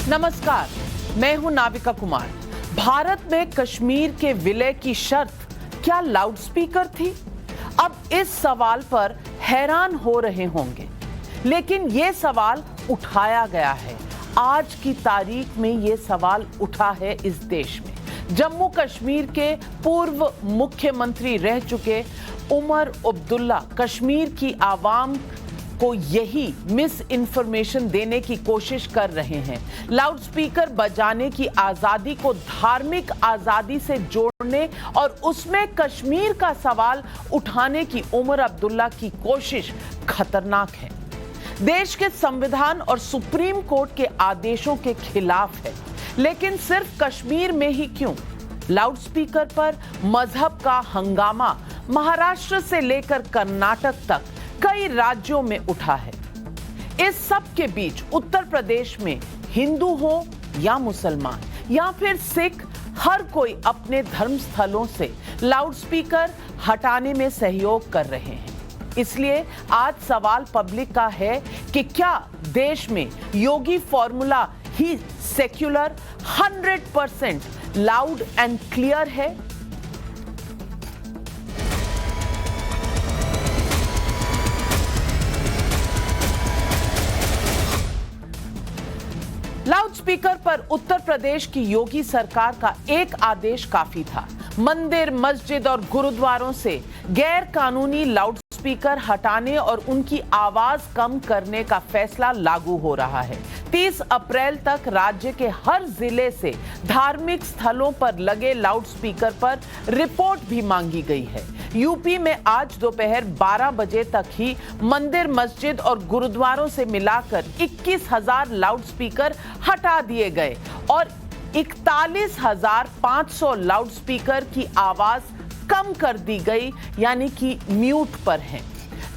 नमस्कार, मैं हूं नाविका कुमार। भारत में कश्मीर के विलय की शर्त क्या लाउडस्पीकर थी? अब इस सवाल पर हैरान हो रहे होंगे, लेकिन यह सवाल उठाया गया है। आज की तारीख में यह सवाल उठा है इस देश में। जम्मू कश्मीर के पूर्व मुख्यमंत्री रह चुके उमर अब्दुल्ला कश्मीर की आवाम को यही मिस इन्फॉर्मेशन देने की कोशिश कर रहे हैं। लाउडस्पीकर बजाने की आजादी को धार्मिक आजादी से जोड़ने और उसमें कश्मीर का सवाल उठाने की उमर अब्दुल्ला की कोशिश खतरनाक है। देश के संविधान और सुप्रीम कोर्ट के आदेशों के खिलाफ है। लेकिन सिर्फ कश्मीर में ही क्यों? लाउडस्पीकर पर मजहब का हंगामा महाराष्ट्र से लेकर कर्नाटक तक कई राज्यों में उठा है। इस सब के बीच उत्तर प्रदेश में हिंदू हो या मुसलमान या फिर सिख, हर कोई अपने धर्म स्थलों से लाउडस्पीकर हटाने में सहयोग कर रहे हैं। इसलिए आज सवाल पब्लिक का है कि क्या देश में योगी फॉर्मूला ही सेक्युलर 100% लाउड एंड क्लियर है? लाउडस्पीकर पर उत्तर प्रदेश की योगी सरकार का एक आदेश काफी था। मंदिर, मस्जिद और गुरुद्वारों से गैर कानूनी लाउडस्पीकर हटाने और उनकी आवाज कम करने का फैसला लागू हो रहा है। 30 अप्रैल तक राज्य के हर जिले से धार्मिक स्थलों पर लगे लाउडस्पीकर पर रिपोर्ट भी मांगी गई है। यूपी में आज दोपहर 12 बजे तक ही मंदिर, मस्जिद और गुरुद्वारों से मिलाकर 21,000 लाउडस्पीकर हटा दिए गए और 41,500 लाउडस्पीकर की आवाज कम कर दी गई, यानी कि म्यूट पर हैं।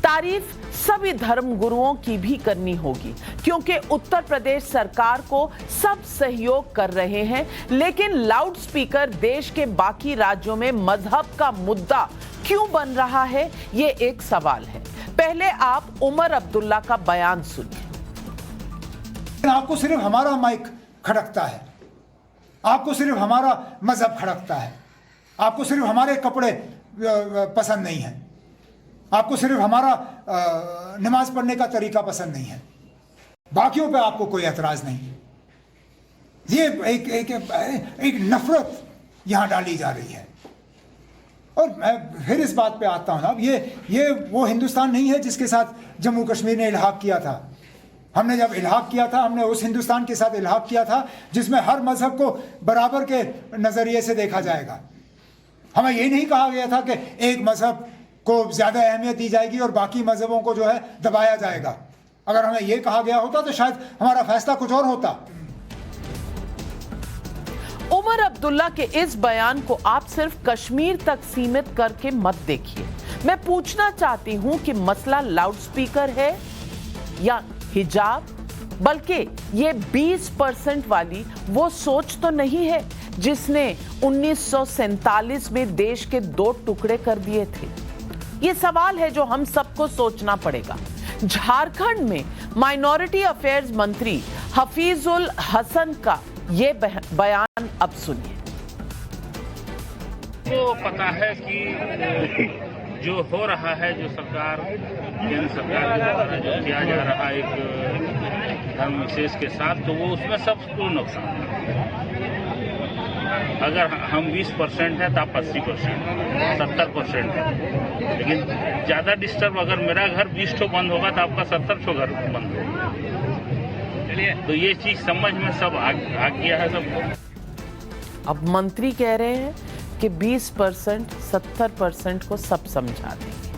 तारीफ सभी धर्म गुरुओं की भी करनी होगी, क्योंकि उत्तर प्रदेश सरकार को सब सहयोग कर रहे हैं। लेकिन लाउडस्पीकर देश के बाकी राज्यों में मजहब का मुद्दा क्यों बन रहा है, ये एक सवाल है। पहले आप उमर अब्दुल्ला का बयान सुनिए। आपको सिर्फ हमारा माइक खड़कता है, आपको सिर्फ हमारा मजहब खड़कता है, आपको सिर्फ हमारे कपड़े पसंद नहीं है, आपको सिर्फ हमारा नमाज पढ़ने का तरीका पसंद नहीं है, बाकियों पे आपको कोई एतराज नहीं। ये एक नफरत यहां डाली जा रही है। और मैं फिर इस बात पे आता हूं ना, ये वो हिंदुस्तान नहीं है जिसके साथ जम्मू कश्मीर ने इल्हाक किया था। हमने जब इल्हाक किया था, हमने उस हिंदुस्तान के साथ इल्हाक किया था जिसमें हर मजहब को बराबर के नजरिए से देखा जाएगा। हमें ये नहीं कहा गया था कि एक मजहब को ज्यादा अहमियत दी जाएगी और बाकी मजहबों को जो है दबाया जाएगा। अगर हमें यह कहा गया होता तो शायद हमारा फैसला कुछ और होता। उमर अब्दुल्ला के इस बयान को आप सिर्फ कश्मीर तक सीमित करके मत देखिए। मैं पूछना चाहती हूं कि मसला लाउडस्पीकर है या हिजाब, बल्कि ये 20% वाली वो सोच तो नहीं है जिसने 1947 में देश के 2 टुकड़े कर दिए थे। ये सवाल है जो हम सबको सोचना पड़ेगा। झारखंड में माइनॉरिटी अफेयर्स मंत्री हफीजुल हसन का ये बयान अब सुनिए। वो पता है कि जो हो रहा है, जो सरकार, केंद्र सरकार के द्वारा जो किया जा रहा है एक धर्म विशेष के साथ, तो वो उसमें सबको नुकसान है। अगर हम 20% है तो आप 80%, 70% है। लेकिन ज्यादा डिस्टर्ब, अगर मेरा घर 20 ठो बंद होगा तो आपका 70 ठो घर बंद होगा। तो ये चीज समझ में सब आ गया है सबको। अब मंत्री कह रहे हैं कि 20%, 70% को सब समझा देंगे।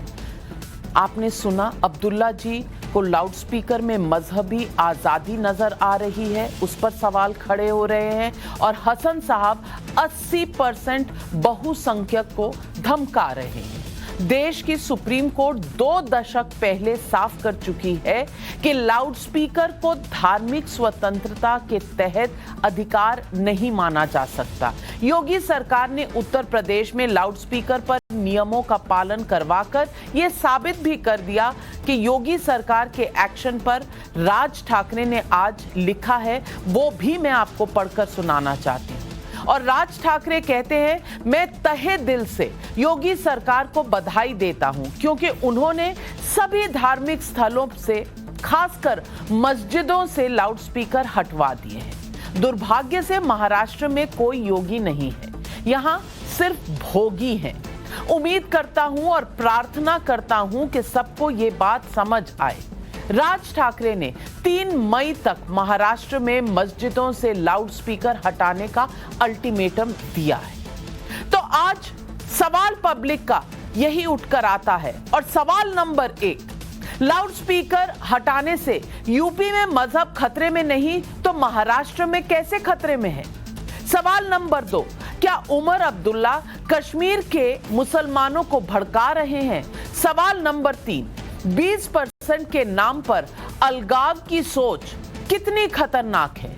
आपने सुना, अब्दुल्ला जी को लाउडस्पीकर में मजहबी आजादी नजर आ रही है, उस पर सवाल खड़े हो रहे हैं। और हसन साहब 80% बहुसंख्यक को धमका रहे हैं। देश की सुप्रीम कोर्ट 2 दशक पहले साफ कर चुकी है कि लाउडस्पीकर को धार्मिक स्वतंत्रता के तहत अधिकार नहीं माना जा सकता। योगी सरकार ने उत्तर प्रदेश में लाउडस्पीकर पर नियमों का पालन करवाकर यह साबित भी कर दिया कि योगी सरकार के एक्शन पर राज ठाकरे ने आज लिखा है, वो भी मैं आपको पढ़कर सुनाना चाहती हूं। और राज ठाकरे कहते हैं, मैं तहे दिल से योगी सरकार को बधाई देता हूं क्योंकि उन्होंने सभी धार्मिक स्थलों से, खासकर मस्जिदों से लाउडस्पीकर हटवा दिए हैं। दुर्भाग्य से महाराष्ट्र में कोई योगी नहीं है, यहां सिर्फ भोगी हैं। उम्मीद करता हूं और प्रार्थना करता हूं कि सबको ये बात समझ आए। राज ठाकरे ने 3 मई तक महाराष्ट्र में मस्जिदों से लाउडस्पीकर हटाने का अल्टीमेटम दिया है। तो आज सवाल पब्लिक का यही उठकर आता है और सवाल नंबर 1, लाउडस्पीकर हटाने से यूपी में मजहब खतरे में नहीं तो महाराष्ट्र में कैसे खतरे में है? सवाल नंबर 2, क्या उमर अब्दुल्ला कश्मीर के मुसलमानों को भड़का रहे हैं? सवाल नंबर 3, 20% के नाम पर अलगाव की सोच कितनी खतरनाक है?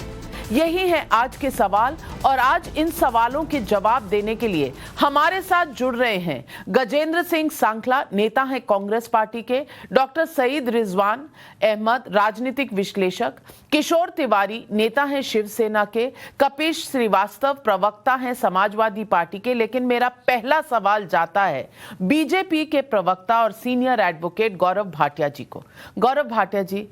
यही है आज के सवाल और आज इन सवालों के जवाब देने के लिए हमारे साथ जुड़ रहे हैं गजेंद्र सिंह सांखला, नेता हैं कांग्रेस पार्टी के, डॉक्टर सईद रिजवान अहमद, राजनीतिक विश्लेषक, किशोर तिवारी, नेता हैं शिवसेना के, कपिश श्रीवास्तव, प्रवक्ता हैं समाजवादी पार्टी के। लेकिन मेरा पहला सवाल जाता है बीजेपी के प्रवक्ता और सीनियर एडवोकेट गौरव भाटिया जी को। गौरव भाटिया जी,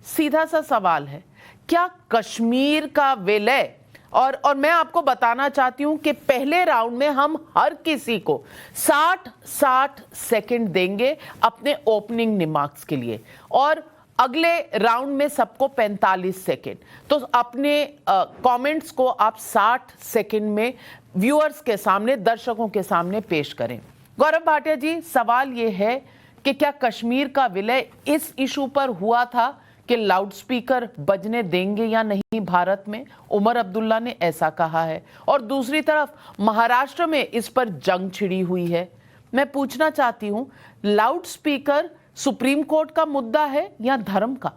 सीधा सा सवाल है, क्या कश्मीर का विलय, और मैं आपको बताना चाहती हूं कि पहले राउंड में हम हर किसी को 60 सेकंड देंगे अपने ओपनिंग रिमार्क्स के लिए और अगले राउंड में सबको 45 सेकंड। तो अपने कमेंट्स को आप 60 सेकंड में व्यूअर्स के सामने, दर्शकों के सामने पेश करें। गौरव भाटिया जी, सवाल यह है कि क्या कश्मीर का विलय इस इशू पर हुआ था कि लाउडस्पीकर बजने देंगे या नहीं भारत में? उमर अब्दुल्ला ने ऐसा कहा है और दूसरी तरफ महाराष्ट्र में इस पर जंग छिड़ी हुई है। मैं पूछना चाहती हूं, लाउडस्पीकर सुप्रीम कोर्ट का मुद्दा है या धर्म का?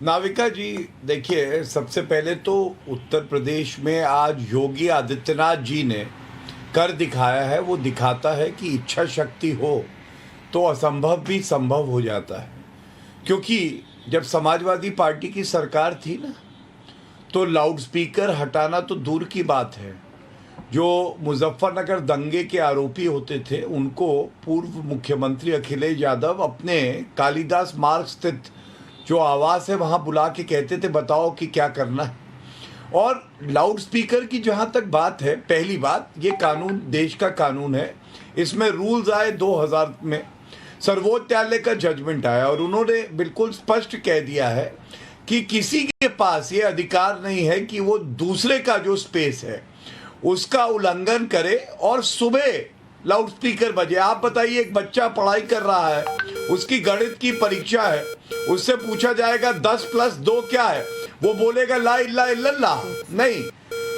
नाविका जी, देखिए, सबसे पहले तो उत्तर प्रदेश में आज योगी आदित्यनाथ जी ने कर दिखाया है। वो दिखाता है कि इच्छा शक्ति हो तो असंभव भी संभव हो जाता है। क्योंकि जब समाजवादी पार्टी की सरकार थी ना, तो लाउडस्पीकर हटाना तो दूर की बात है। जो मुजफ्फरनगर दंगे के आरोपी होते थे उनको पूर्व मुख्यमंत्री अखिलेश यादव अपने कालिदास मार्ग स्थित जो आवास है वहाँ बुला के कहते थे, बताओ कि क्या करना है। और लाउडस्पीकर की जहाँ तक बात है, पहली बात, ये कानून देश का कानून है। इसमें रूल्स आए 2000 में, सर्वोच्च न्यायालय का जजमेंट आया और उन्होंने बिल्कुल स्पष्ट कह दिया है कि किसी के पास ये अधिकार नहीं है कि वो दूसरे का जो स्पेस है उसका उल्लंघन करे और सुबह लाउडस्पीकर बजे। आप बताइए, एक बच्चा पढ़ाई कर रहा है, उसकी गणित की परीक्षा है, उससे पूछा जाएगा 10 + 2 क्या है, वो बोलेगा ला इल्ला इल्लल्लाह नहीं।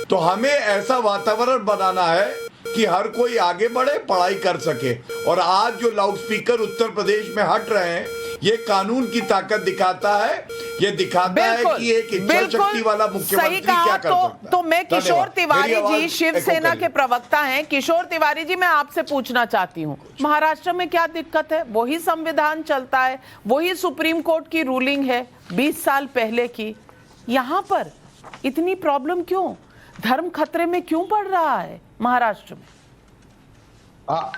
तो हमें ऐसा वातावरण बनाना है कि हर कोई आगे बढ़े, पढ़ाई कर सके। और आज जो लाउडस्पीकर उत्तर प्रदेश में हट रहे हैं, ये कानून की ताकत दिखाता है। ये दिखाता है कि एक इच्छा शक्ति वाला मुख्यमंत्री क्या कर सकता है। तो मैं किशोर तिवारी जी, शिवसेना के प्रवक्ता हैं, किशोर तिवारी जी, मैं आपसे पूछना चाहती हूँ, महाराष्ट्र में क्या दिक्कत है? वही संविधान चलता है, वही सुप्रीम कोर्ट की रूलिंग है 20 साल पहले की। यहाँ पर इतनी प्रॉब्लम क्यों? धर्म खतरे में क्यों पड़ रहा है महाराष्ट्र में?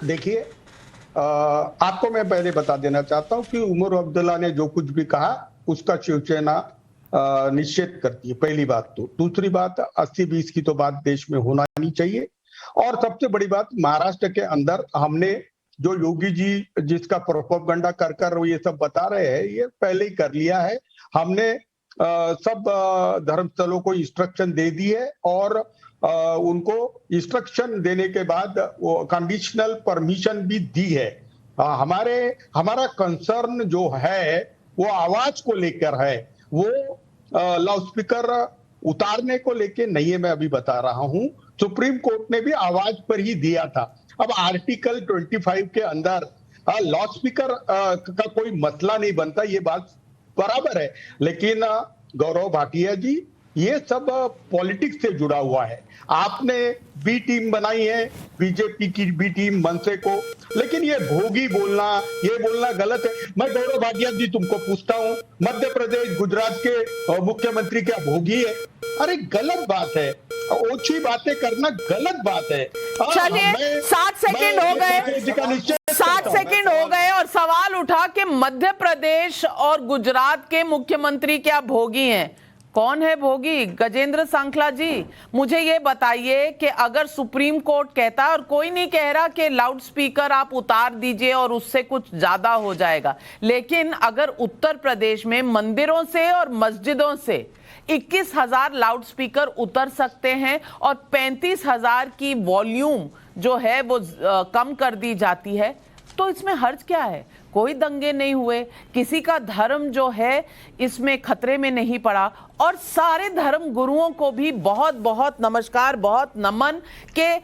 देखिए, आपको मैं पहले बता देना चाहता हूं कि उमर अब्दुल्ला ने जो कुछ भी कहा उसका शिवसेना निषेध करती है, पहली बात। तो दूसरी बात, 80-20 की तो बात देश में होना नहीं चाहिए। और सबसे बड़ी बात, महाराष्ट्र के अंदर हमने जो योगी जी जिसका प्रोपेगेंडा कर ये सब बता रहे हैं, ये पहले ही कर लिया है। हमने सब धर्मस्थलों को इंस्ट्रक्शन दे दी है और उनको इंस्ट्रक्शन देने के बाद वो कंडीशनल परमिशन भी दी है। हमारा कंसर्न जो है वो आवाज को लेकर है, वो लाउडस्पीकर उतारने को लेके नहीं है, मैं अभी बता रहा हूं। सुप्रीम कोर्ट ने भी आवाज पर ही दिया था। अब आर्टिकल 25 के अंदर लाउड स्पीकर का कोई मसला नहीं बनता, ये बात बराबर है। लेकिन गौरव भाटिया जी, ये सब पॉलिटिक्स से जुड़ा हुआ है। आपने बी टीम बनाई है, बीजेपी की बी टीम मनसे को, लेकिन ये भोगी बोलना, ये बोलना गलत है। मैं गौरव भाटिया जी तुमको पूछता हूं, मध्य प्रदेश गुजरात के मुख्यमंत्री क्या भोगी है? अरे गलत बात है, ओछी बातें करना गलत बात है। चलिए 7 सेकंड हो गए, 7 सेकंड हो गए और सवाल उठा कि मध्य प्रदेश और गुजरात के मुख्यमंत्री क्या भोगी हैं? कौन है भोगी? गजेंद्र सांखला जी, मुझे ये बताइए कि अगर सुप्रीम कोर्ट कहता है, और कोई नहीं कह रहा कि लाउड स्पीकर आप उतार दीजिए और उससे कुछ ज्यादा हो जाएगा, लेकिन अगर उत्तर प्रदेश में मंदिरों से और मस्जिदों से 21,000 लाउड स्पीकर उतर सकते हैं और 35,000 की वॉल्यूम जो है वो कम कर दी जाती है, तो इसमें हर्ज क्या है? कोई दंगे नहीं हुए, किसी का धर्म जो है इसमें खतरे में नहीं पड़ा, और सारे धर्म गुरुओं को भी बहुत बहुत नमस्कार, बहुत नमन के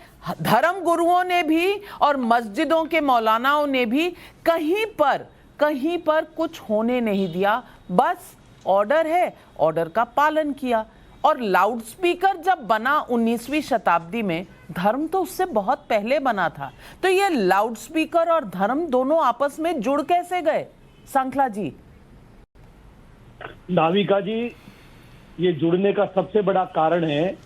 धर्म गुरुओं ने भी और मस्जिदों के मौलानाओं ने भी कहीं पर कुछ होने नहीं दिया। बस ऑर्डर है, ऑर्डर का पालन किया। और लाउड स्पीकर जब बना 19वीं शताब्दी में, धर्म तो उससे बहुत पहले बना था, तो ये लाउड स्पीकर और धर्म दोनों आपस में जुड़ कैसे गए? सांखला जी। नाविका जी, ये जुड़ने का सबसे बड़ा कारण है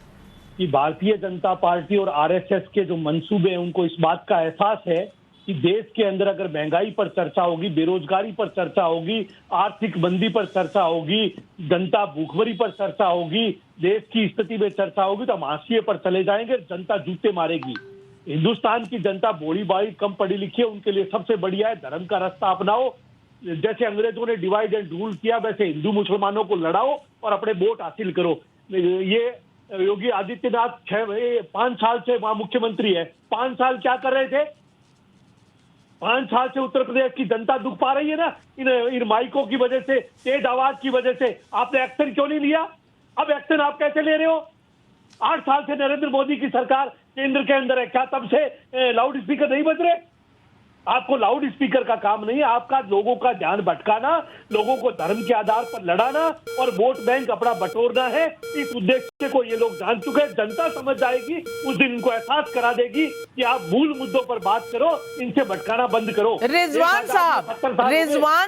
कि भारतीय जनता पार्टी और आरएसएस के जो मंसूबे हैं, उनको इस बात का एहसास है कि देश के अंदर अगर महंगाई पर चर्चा होगी, बेरोजगारी पर चर्चा होगी, आर्थिक मंदी पर चर्चा होगी, जनता भूखमरी पर चर्चा होगी, देश की स्थिति में चर्चा होगी, तो हम हाशिए पर चले जाएंगे, जनता जूते मारेगी। हिंदुस्तान की जनता भोली भाली कम पढ़ी लिखी है, उनके लिए सबसे बढ़िया है धर्म का रास्ता अपनाओ। जैसे अंग्रेजों ने डिवाइड एंड रूल किया, वैसे हिंदू मुसलमानों को लड़ाओ और अपने वोट हासिल करो। ये योगी आदित्यनाथ 5 साल से वहां मुख्यमंत्री है। 5 साल क्या कर रहे थे? 5 साल से उत्तर प्रदेश की जनता दुख पा रही है ना, इन माइकों की वजह से, तेज आवाज की वजह से। आपने एक्शन क्यों नहीं लिया? अब एक्शन आप कैसे ले रहे हो? 8 साल से नरेंद्र मोदी की सरकार केंद्र के अंदर है, क्या तब से लाउड स्पीकर नहीं बज रहे? आपको लाउड स्पीकर का काम नहीं है, आपका लोगों का ध्यान भटकाना, लोगों को धर्म के आधार पर लड़ाना और वोट बैंक अपना बटोरना है। इस उद्देश्य को ये लोग जान चुके हैं। जनता समझ जाएगी, उस दिन इनको एहसास करा देगी कि आप मूल मुद्दों पर बात करो, इनसे भटकाना बंद करो। रिजवान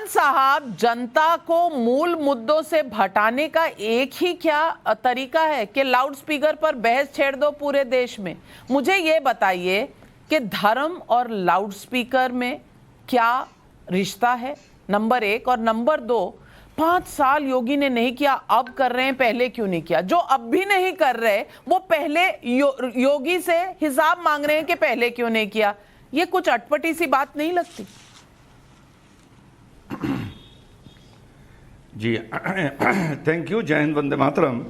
साहब, जनता को मूल मुद्दों से भटाने का एक ही क्या तरीका है कि लाउड स्पीकर पर बहस छेड़ दो पूरे देश में? मुझे ये बताइए कि धर्म और लाउड स्पीकर में क्या रिश्ता है, नंबर 1। और नंबर 2, 5 साल योगी ने नहीं किया, अब कर रहे हैं, पहले क्यों नहीं किया? जो अब भी नहीं कर रहे वो पहले योगी से हिसाब मांग रहे हैं कि पहले क्यों नहीं किया। ये कुछ अटपटी सी बात नहीं लगती? जी थैंक यू। जय हिंद, वंदे मातरम।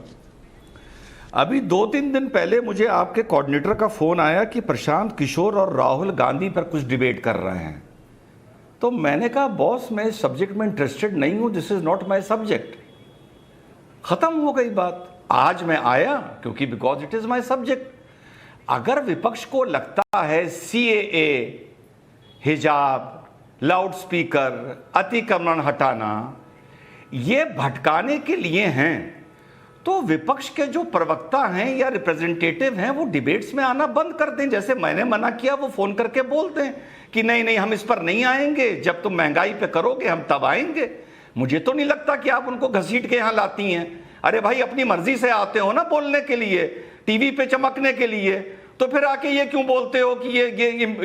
अभी 2-3 दिन पहले मुझे आपके कोऑर्डिनेटर का फोन आया कि प्रशांत किशोर और राहुल गांधी पर कुछ डिबेट कर रहे हैं। तो मैंने कहा बॉस, मैं इस सब्जेक्ट में इंटरेस्टेड नहीं हूं, this is not my subject. खत्म हो गई बात। आज मैं आया क्योंकि because it is my subject. अगर विपक्ष को लगता है सीएए, हिजाब, लाउड स्पीकर, अतिक्रमण हटाना ये भटकाने के लिए हैं, तो विपक्ष के जो प्रवक्ता हैं या रिप्रेजेंटेटिव हैं वो डिबेट्स में आना बंद कर दें। जैसे मैंने मना किया, वो फोन करके बोलते हैं कि नहीं नहीं हम इस पर नहीं आएंगे, जब तुम महंगाई पे करोगे हम तब आएंगे। मुझे तो नहीं लगता कि आप उनको घसीट के यहां लाती हैं। अरे भाई, अपनी मर्जी से आते हो ना बोलने के लिए, टीवी पे चमकने के लिए, तो फिर आके ये क्यों बोलते हो कि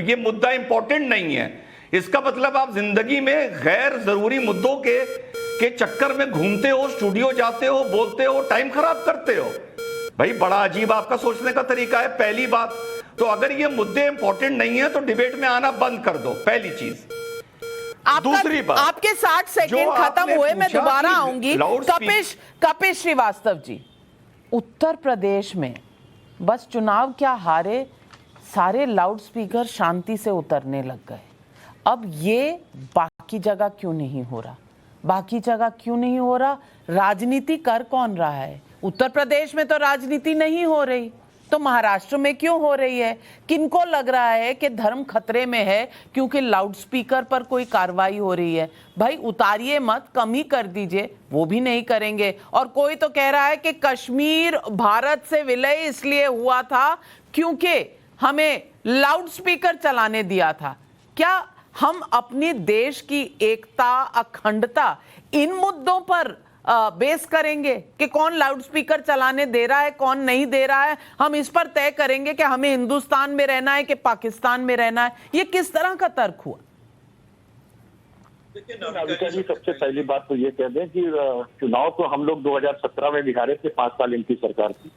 ये मुद्दा इंपॉर्टेंट नहीं है? इसका मतलब आप जिंदगी में गैर जरूरी मुद्दों के चक्कर में घूमते हो, स्टूडियो जाते हो, बोलते हो, टाइम खराब करते हो। भाई बड़ा अजीब आपका सोचने का तरीका है। पहली बात तो अगर ये मुद्दे इंपॉर्टेंट नहीं है तो डिबेट में आना बंद कर दो, पहली चीज। दूसरी बात, आपके 60 सेकंड खत्म हुए, मैं दोबारा आऊंगी। कपिश श्रीवास्तव जी, उत्तर प्रदेश में बस चुनाव क्या हारे, सारे लाउड स्पीकर शांति से उतरने लग गए। अब ये बाकी जगह क्यों नहीं हो रहा? बाकी जगह क्यों नहीं हो रहा? राजनीति कर कौन रहा है? उत्तर प्रदेश में तो राजनीति नहीं हो रही, तो महाराष्ट्र में क्यों हो रही है? किनको लग रहा है कि धर्म खतरे में है क्योंकि लाउडस्पीकर पर कोई कार्रवाई हो रही है? भाई उतारिए मत, कम ही कर दीजिए, वो भी नहीं करेंगे। और कोई तो कह रहा है कि कश्मीर भारत से विलय इसलिए हुआ था क्योंकि हमें लाउडस्पीकर चलाने दिया था। क्या हम अपनी देश की एकता, अखंडता इन मुद्दों पर बेस करेंगे कि कौन लाउडस्पीकर चलाने दे रहा है, कौन नहीं दे रहा है? हम इस पर तय करेंगे कि हमें हिंदुस्तान में रहना है कि पाकिस्तान में रहना है? ये किस तरह का तर्क हुआ? देखिए नाविका जी, सबसे पहली बात तो ये कह दें कि चुनाव तो हम लोग 2017 में बिहार से 5 साल इनकी सरकार थी।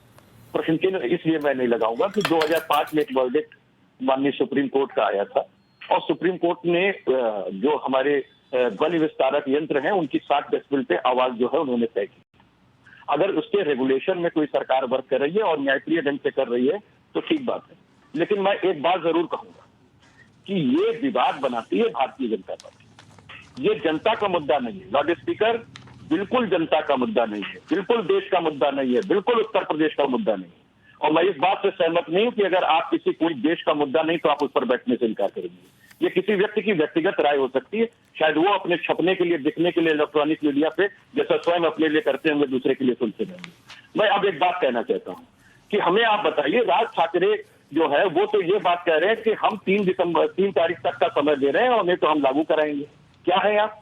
प्रश्न चिन्ह इसलिए मैं नहीं लगाऊंगा कि 2005 में एक वर्डिक्ट माननीय सुप्रीम कोर्ट का आया था और सुप्रीम कोर्ट ने जो हमारे ध्वनि विस्तारक यंत्र हैं उनकी 60 डेसिबल पे आवाज जो है उन्होंने तय की। अगर उसके रेगुलेशन में कोई सरकार वर्क कर रही है और न्यायप्रिय ढंग से कर रही है तो ठीक बात है, लेकिन मैं एक बात जरूर कहूंगा कि ये विवाद बनाती है भारतीय जनता पार्टी। ये जनता का मुद्दा नहीं है। लाउड स्पीकर बिल्कुल जनता का मुद्दा नहीं है, बिल्कुल देश का मुद्दा नहीं है, बिल्कुल उत्तर प्रदेश का मुद्दा नहीं है। और मैं इस बात से सहमत नहीं हूं कि अगर आप किसी कोई देश का मुद्दा नहीं तो आप उस पर बैठने से इनकार करेंगे। ये किसी व्यक्ति की व्यक्तिगत राय हो सकती है, शायद वो अपने छपने के लिए, दिखने के लिए इलेक्ट्रॉनिक मीडिया पे जैसा स्वयं अपने लिए करते होंगे दूसरे के लिए सुनते रहेंगे। मैं अब एक बात कहना चाहता हूं कि हमें आप बताइए, राज ठाकरे जो है वो तो ये बात कह रहे हैं कि हम 3 तारीख तक का समय दे रहे हैं और नहीं तो हम लागू कराएंगे। क्या है आप?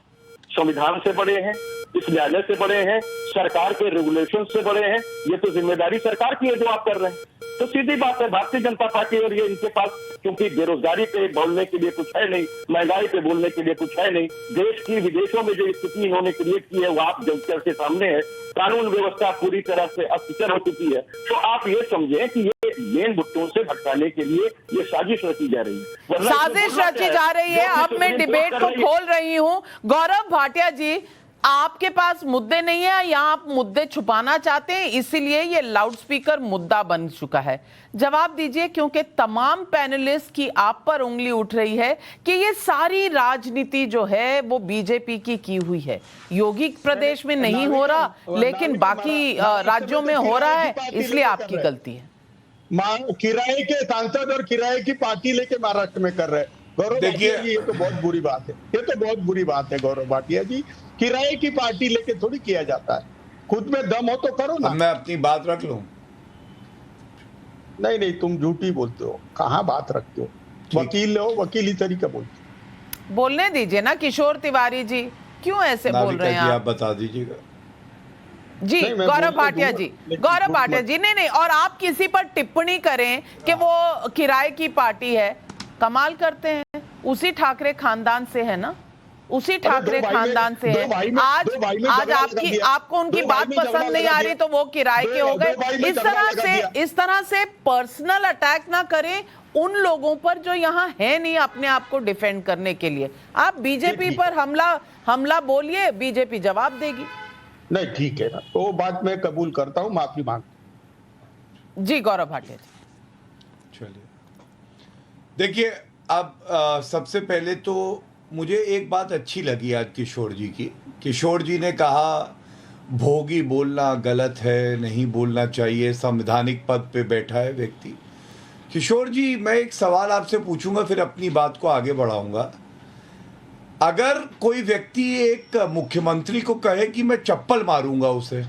संविधान से बड़े हैं, इस न्यायालय से बड़े हैं, सरकार के रेगुलेशन से बड़े हैं। ये तो जिम्मेदारी सरकार की है जो आप कर रहे हैं। तो सीधी बात है, भारतीय जनता पार्टी और ये इनके पास क्योंकि बेरोजगारी पे बोलने के लिए कुछ है नहीं, महंगाई पे बोलने के लिए कुछ है नहीं, देश की विदेशों में जो स्थिति इन्होंने क्रिएट की है वो आप जनता के सामने है, कानून व्यवस्था पूरी तरह से अस्थिर हो चुकी है। तो आप ये समझें कि ये मेन मुद्दों से भटकाने के लिए ये साजिश रची जा रही है। साजिश रची जा रही है। अब मैं डिबेट को खोल रही हूं। गौरव भाटिया जी, आपके पास मुद्दे नहीं है या आप मुद्दे छुपाना चाहते हैं इसीलिए ये लाउडस्पीकर मुद्दा बन चुका है? जवाब दीजिए, क्योंकि तमाम पैनलिस्ट की आप पर उंगली उठ रही है कि ये सारी राजनीति जो है वो बीजेपी की हुई है। योगी प्रदेश में नहीं हो रहा लेकिन बाकी राज्यों में हो रहा है, इसलिए आपकी गलती है। किराए के सांसद और किराए की पार्टी लेके महाराष्ट्र में कर रहे हैं। गौरव भाटिया जी, ये तो बहुत बुरी बात है, ये तो बहुत बुरी बात है गौरव भाटिया जी। किराए की पार्टी लेके थोड़ी किया जाता है, खुद में दम हो तो करो ना। मैं अपनी बात रख लूं? नहीं नहीं, तुम झूठी बोलते हो, कहाँ बात रखते हो? वकील हो, वकीली तरीका बोलते हो। बोलने दीजिए ना किशोर तिवारी जी, क्यों ऐसे बोल रहे हैं आप बता दीजिएगा जी। गौरव भाटिया जी, गौरव भाटिया जी, नहीं, और आप किसी पर टिप्पणी करें कि वो किराए की पार्टी है, कमाल करते हैं। उसी ठाकरे खानदान से है ना, उसी ठाकरे खानदान से है। आज आपको उनकी बात पसंद नहीं आ रही तो वो किराए के हो गए। इस तरह से पर्सनल अटैक ना करें उन लोगों पर जो यहाँ है नहीं अपने आप को डिफेंड करने के लिए। आप बीजेपी पर हमला बोलिए, बीजेपी जवाब देगी। नहीं ठीक है ना, तो बात मैं कबूल करता हूं, माफी मांग जी। गौरव भाटिया जी, चलिए देखिए, अब सबसे पहले तो मुझे एक बात अच्छी लगी आज किशोर जी की। किशोर जी ने कहा भोगी बोलना गलत है, नहीं बोलना चाहिए, संवैधानिक पद पे बैठा है व्यक्ति। किशोर जी, मैं एक सवाल आपसे पूछूंगा फिर अपनी बात को आगे बढ़ाऊंगा। अगर कोई व्यक्ति एक मुख्यमंत्री को कहे कि मैं चप्पल मारूंगा उसे,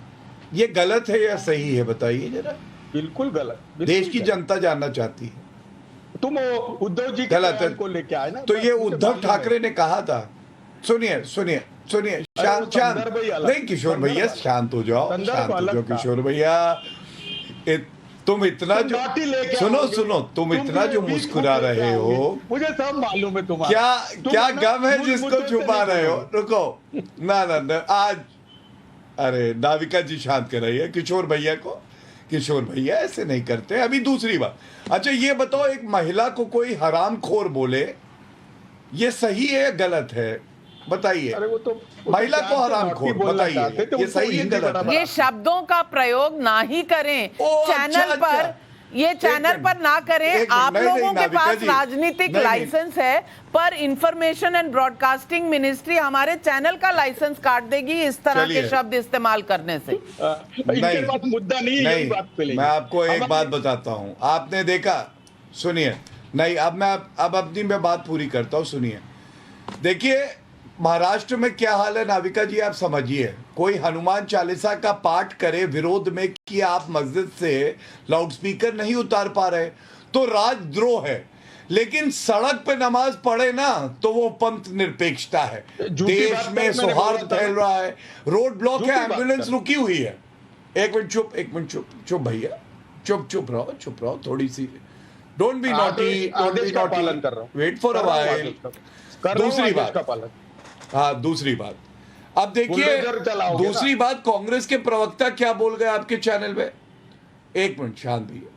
ये गलत है या सही है? बताइए जरा। बिल्कुल गलत। देश की जनता जानना चाहती है। तुम उद्धव जी गलत है को लेके आए ना, तो ये उद्धव ठाकरे ने कहा था। सुनिए सुनिए सुनिए, शांत नहीं किशोर भैया, शांत हो जाओ, शांत हो जाओ किशोर भैया। तुम इतना जो सुनो, तुम इतना जो मुस्कुरा रहे हो, मुझे सब मालूम है तुम्हारा। क्या गम है जिसको छुपा रहे हो? रुको ना, आज अरे नाविका जी शांत कराइए किशोर भैया को। किशोर भैया ऐसे नहीं करते। अभी दूसरी बात, अच्छा ये बताओ, एक महिला को कोई हरामखोर बोले, ये सही है या गलत है? बताइए। अरे वो तो महिला को हरामखोर, बताइए ये सही है गलत है? ये शब्दों का प्रयोग ना ही करें चैनल पर। ये चैनल पर ना करें। आप लोगों के पास राजनीतिक लाइसेंस है, पर इंफॉर्मेशन एंड ब्रॉडकास्टिंग मिनिस्ट्री हमारे चैनल का लाइसेंस काट देगी इस तरह के शब्द इस्तेमाल करने से। इनके पास मुद्दा नहीं है, यही बात पे मैं आपको एक बात बताता हूं, आपने देखा, सुनिए, नहीं अब अपनी मैं बात पूरी करता हूं, सुनिए। देखिए महाराष्ट्र में क्या हाल है नाविका जी, आप समझिए। कोई हनुमान चालीसा का पाठ करे विरोध में कि आप मस्जिद से लाउडस्पीकर नहीं उतार पा रहे तो राजद्रोह है, लेकिन सड़क पे नमाज पढ़े ना तो वो पंथ निरपेक्षता है। देश में सौहार्द फैल रहा है, रोड ब्लॉक है, एम्बुलेंस रुकी हुई है। एक मिनट चुप भैया, चुप रहो थोड़ी सी। Don't be naughty, wait for a while. दूसरी बात, अब देखिए दूसरी बात, कांग्रेस के प्रवक्ता क्या बोल गए आपके चैनल में। एक मिनट शांत भैया।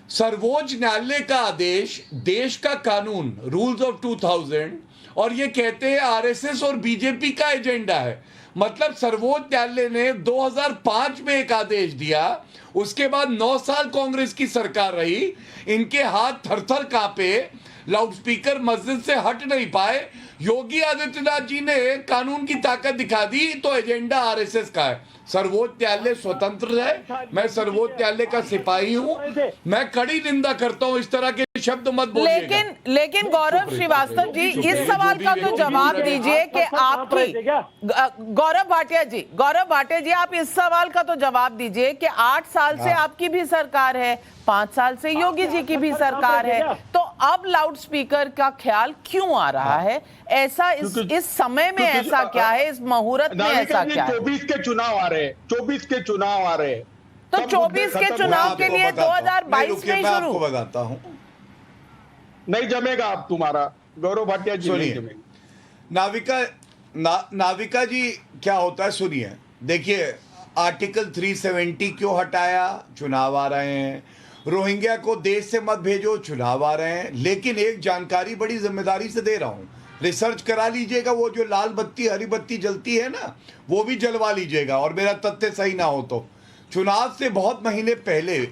सर्वोच्च न्यायालय का आदेश, देश का कानून, रूल्स ऑफ 2000, और ये कहते हैं आरएसएस और बीजेपी का एजेंडा है। मतलब सर्वोच्च न्यायालय ने 2005 में एक आदेश दिया, उसके बाद 9 साल कांग्रेस की सरकार रही, इनके हाथ थर-थर कांपे, लाउडस्पीकर मस्जिद से हट नहीं पाए। योगी आदित्यनाथ जी ने कानून की ताकत दिखा दी तो एजेंडा आरएसएस का है। सर्वोच्च न्यायालय स्वतंत्र है, मैं सर्वोच्च न्यायालय का सिपाही हूं, मैं कड़ी निंदा करता हूं, इस तरह के शब्द मत बोलिएगा। लेकिन गौरव श्रीवास्तव जी, इस सवाल का तो जवाब दीजिए कि आपकी, गौरव भाटिया जी आप इस सवाल का तो जवाब दीजिए कि 8 साल से आपकी भी सरकार है, 5 साल से योगी जी की भी सरकार है, तो अब लाउडस्पीकर का ख्याल क्यों आ रहा है? ऐसा इस समय में ऐसा क्या है, इस मुहूर्त में ऐसा क्या है? 24 के चुनाव आ रहे, 24 के चुनाव आ रहे, तो 24 के चुनाव के लिए 2022 में शुरू। आपको बताता हूं, नहीं जमेगा अब तुम्हारा, गौरव भाटिया जी नहीं जमेगा। नाविका जी क्या होता है सुनिए। देखिए आर्टिकल 370 क्यों हटाया, चुनाव आ रहे हैं। रोहिंग्या को देश से मत भेजो, चुनाव आ रहे हैं। लेकिन एक जानकारी बड़ी जिम्मेदारी से दे रहा हूं, रिसर्च करा लीजिएगा, वो जो लाल बत्ती हरी बत्ती जलती है ना, वो भी जलवा लीजिएगा, और मेरा तथ्य सही ना हो तो। चुनाव से बहुत महीने पहले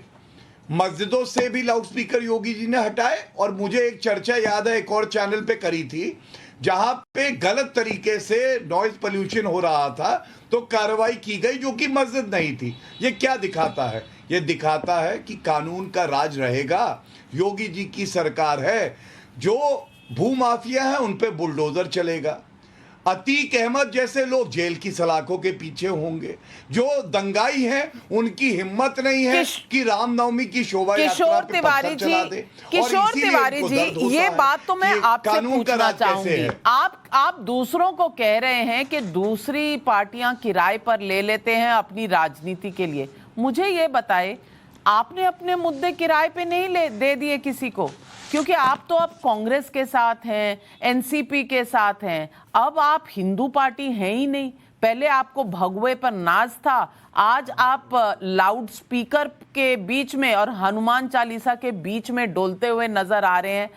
मस्जिदों से भी लाउडस्पीकर योगी जी ने हटाए, और मुझे एक चर्चा याद है एक और चैनल पे करी थी, जहां पे गलत तरीके से नॉइज पोल्यूशन हो रहा था तो कार्रवाई की गई, जो कि मस्जिद नहीं थी। ये क्या दिखाता है? ये दिखाता है कि कानून का राज रहेगा। योगी जी की सरकार है, जो भूमाफिया है उन पे बुलडोजर चलेगा। अतीक अहमद जैसे लोग जेल की सलाखों के पीछे होंगे। जो दंगाई हैं उनकी हिम्मत नहीं है कि रामनवमी की शोभा यात्रा पे पत्थर चला दे। किशोर तिवारी जी, ये बात तो मैं आपसे पूछना चाहूंगी। आप दूसरों को कह रहे हैं कि दूसरी पार्टियां किराए पर ले लेते हैं अपनी राजनीति के लिए। मुझे ये बताए, आपने अपने मुद्दे किराए पे नहीं दे दिए किसी को, क्योंकि आप तो अब कांग्रेस के साथ हैं, एनसीपी के साथ हैं, अब आप हिंदू पार्टी हैं ही नहीं। पहले आपको भगवे पर नाज था, आज आप लाउड स्पीकर के बीच में और हनुमान चालीसा के बीच में डोलते हुए नजर आ रहे हैं।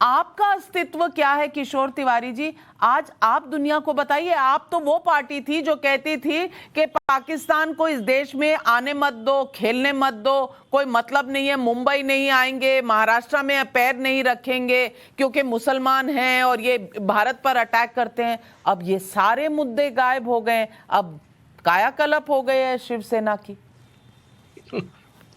आपका अस्तित्व क्या है किशोर तिवारी जी? आज आप दुनिया को बताइए। आप तो वो पार्टी थी जो कहती थी कि पाकिस्तान को इस देश में आने मत दो, खेलने मत दो, कोई मतलब नहीं है, मुंबई नहीं आएंगे, महाराष्ट्र में पैर नहीं रखेंगे क्योंकि मुसलमान हैं और ये भारत पर अटैक करते हैं। अब ये सारे मुद्दे गायब हो गए, अब कायाकल्प हो गए है शिवसेना की।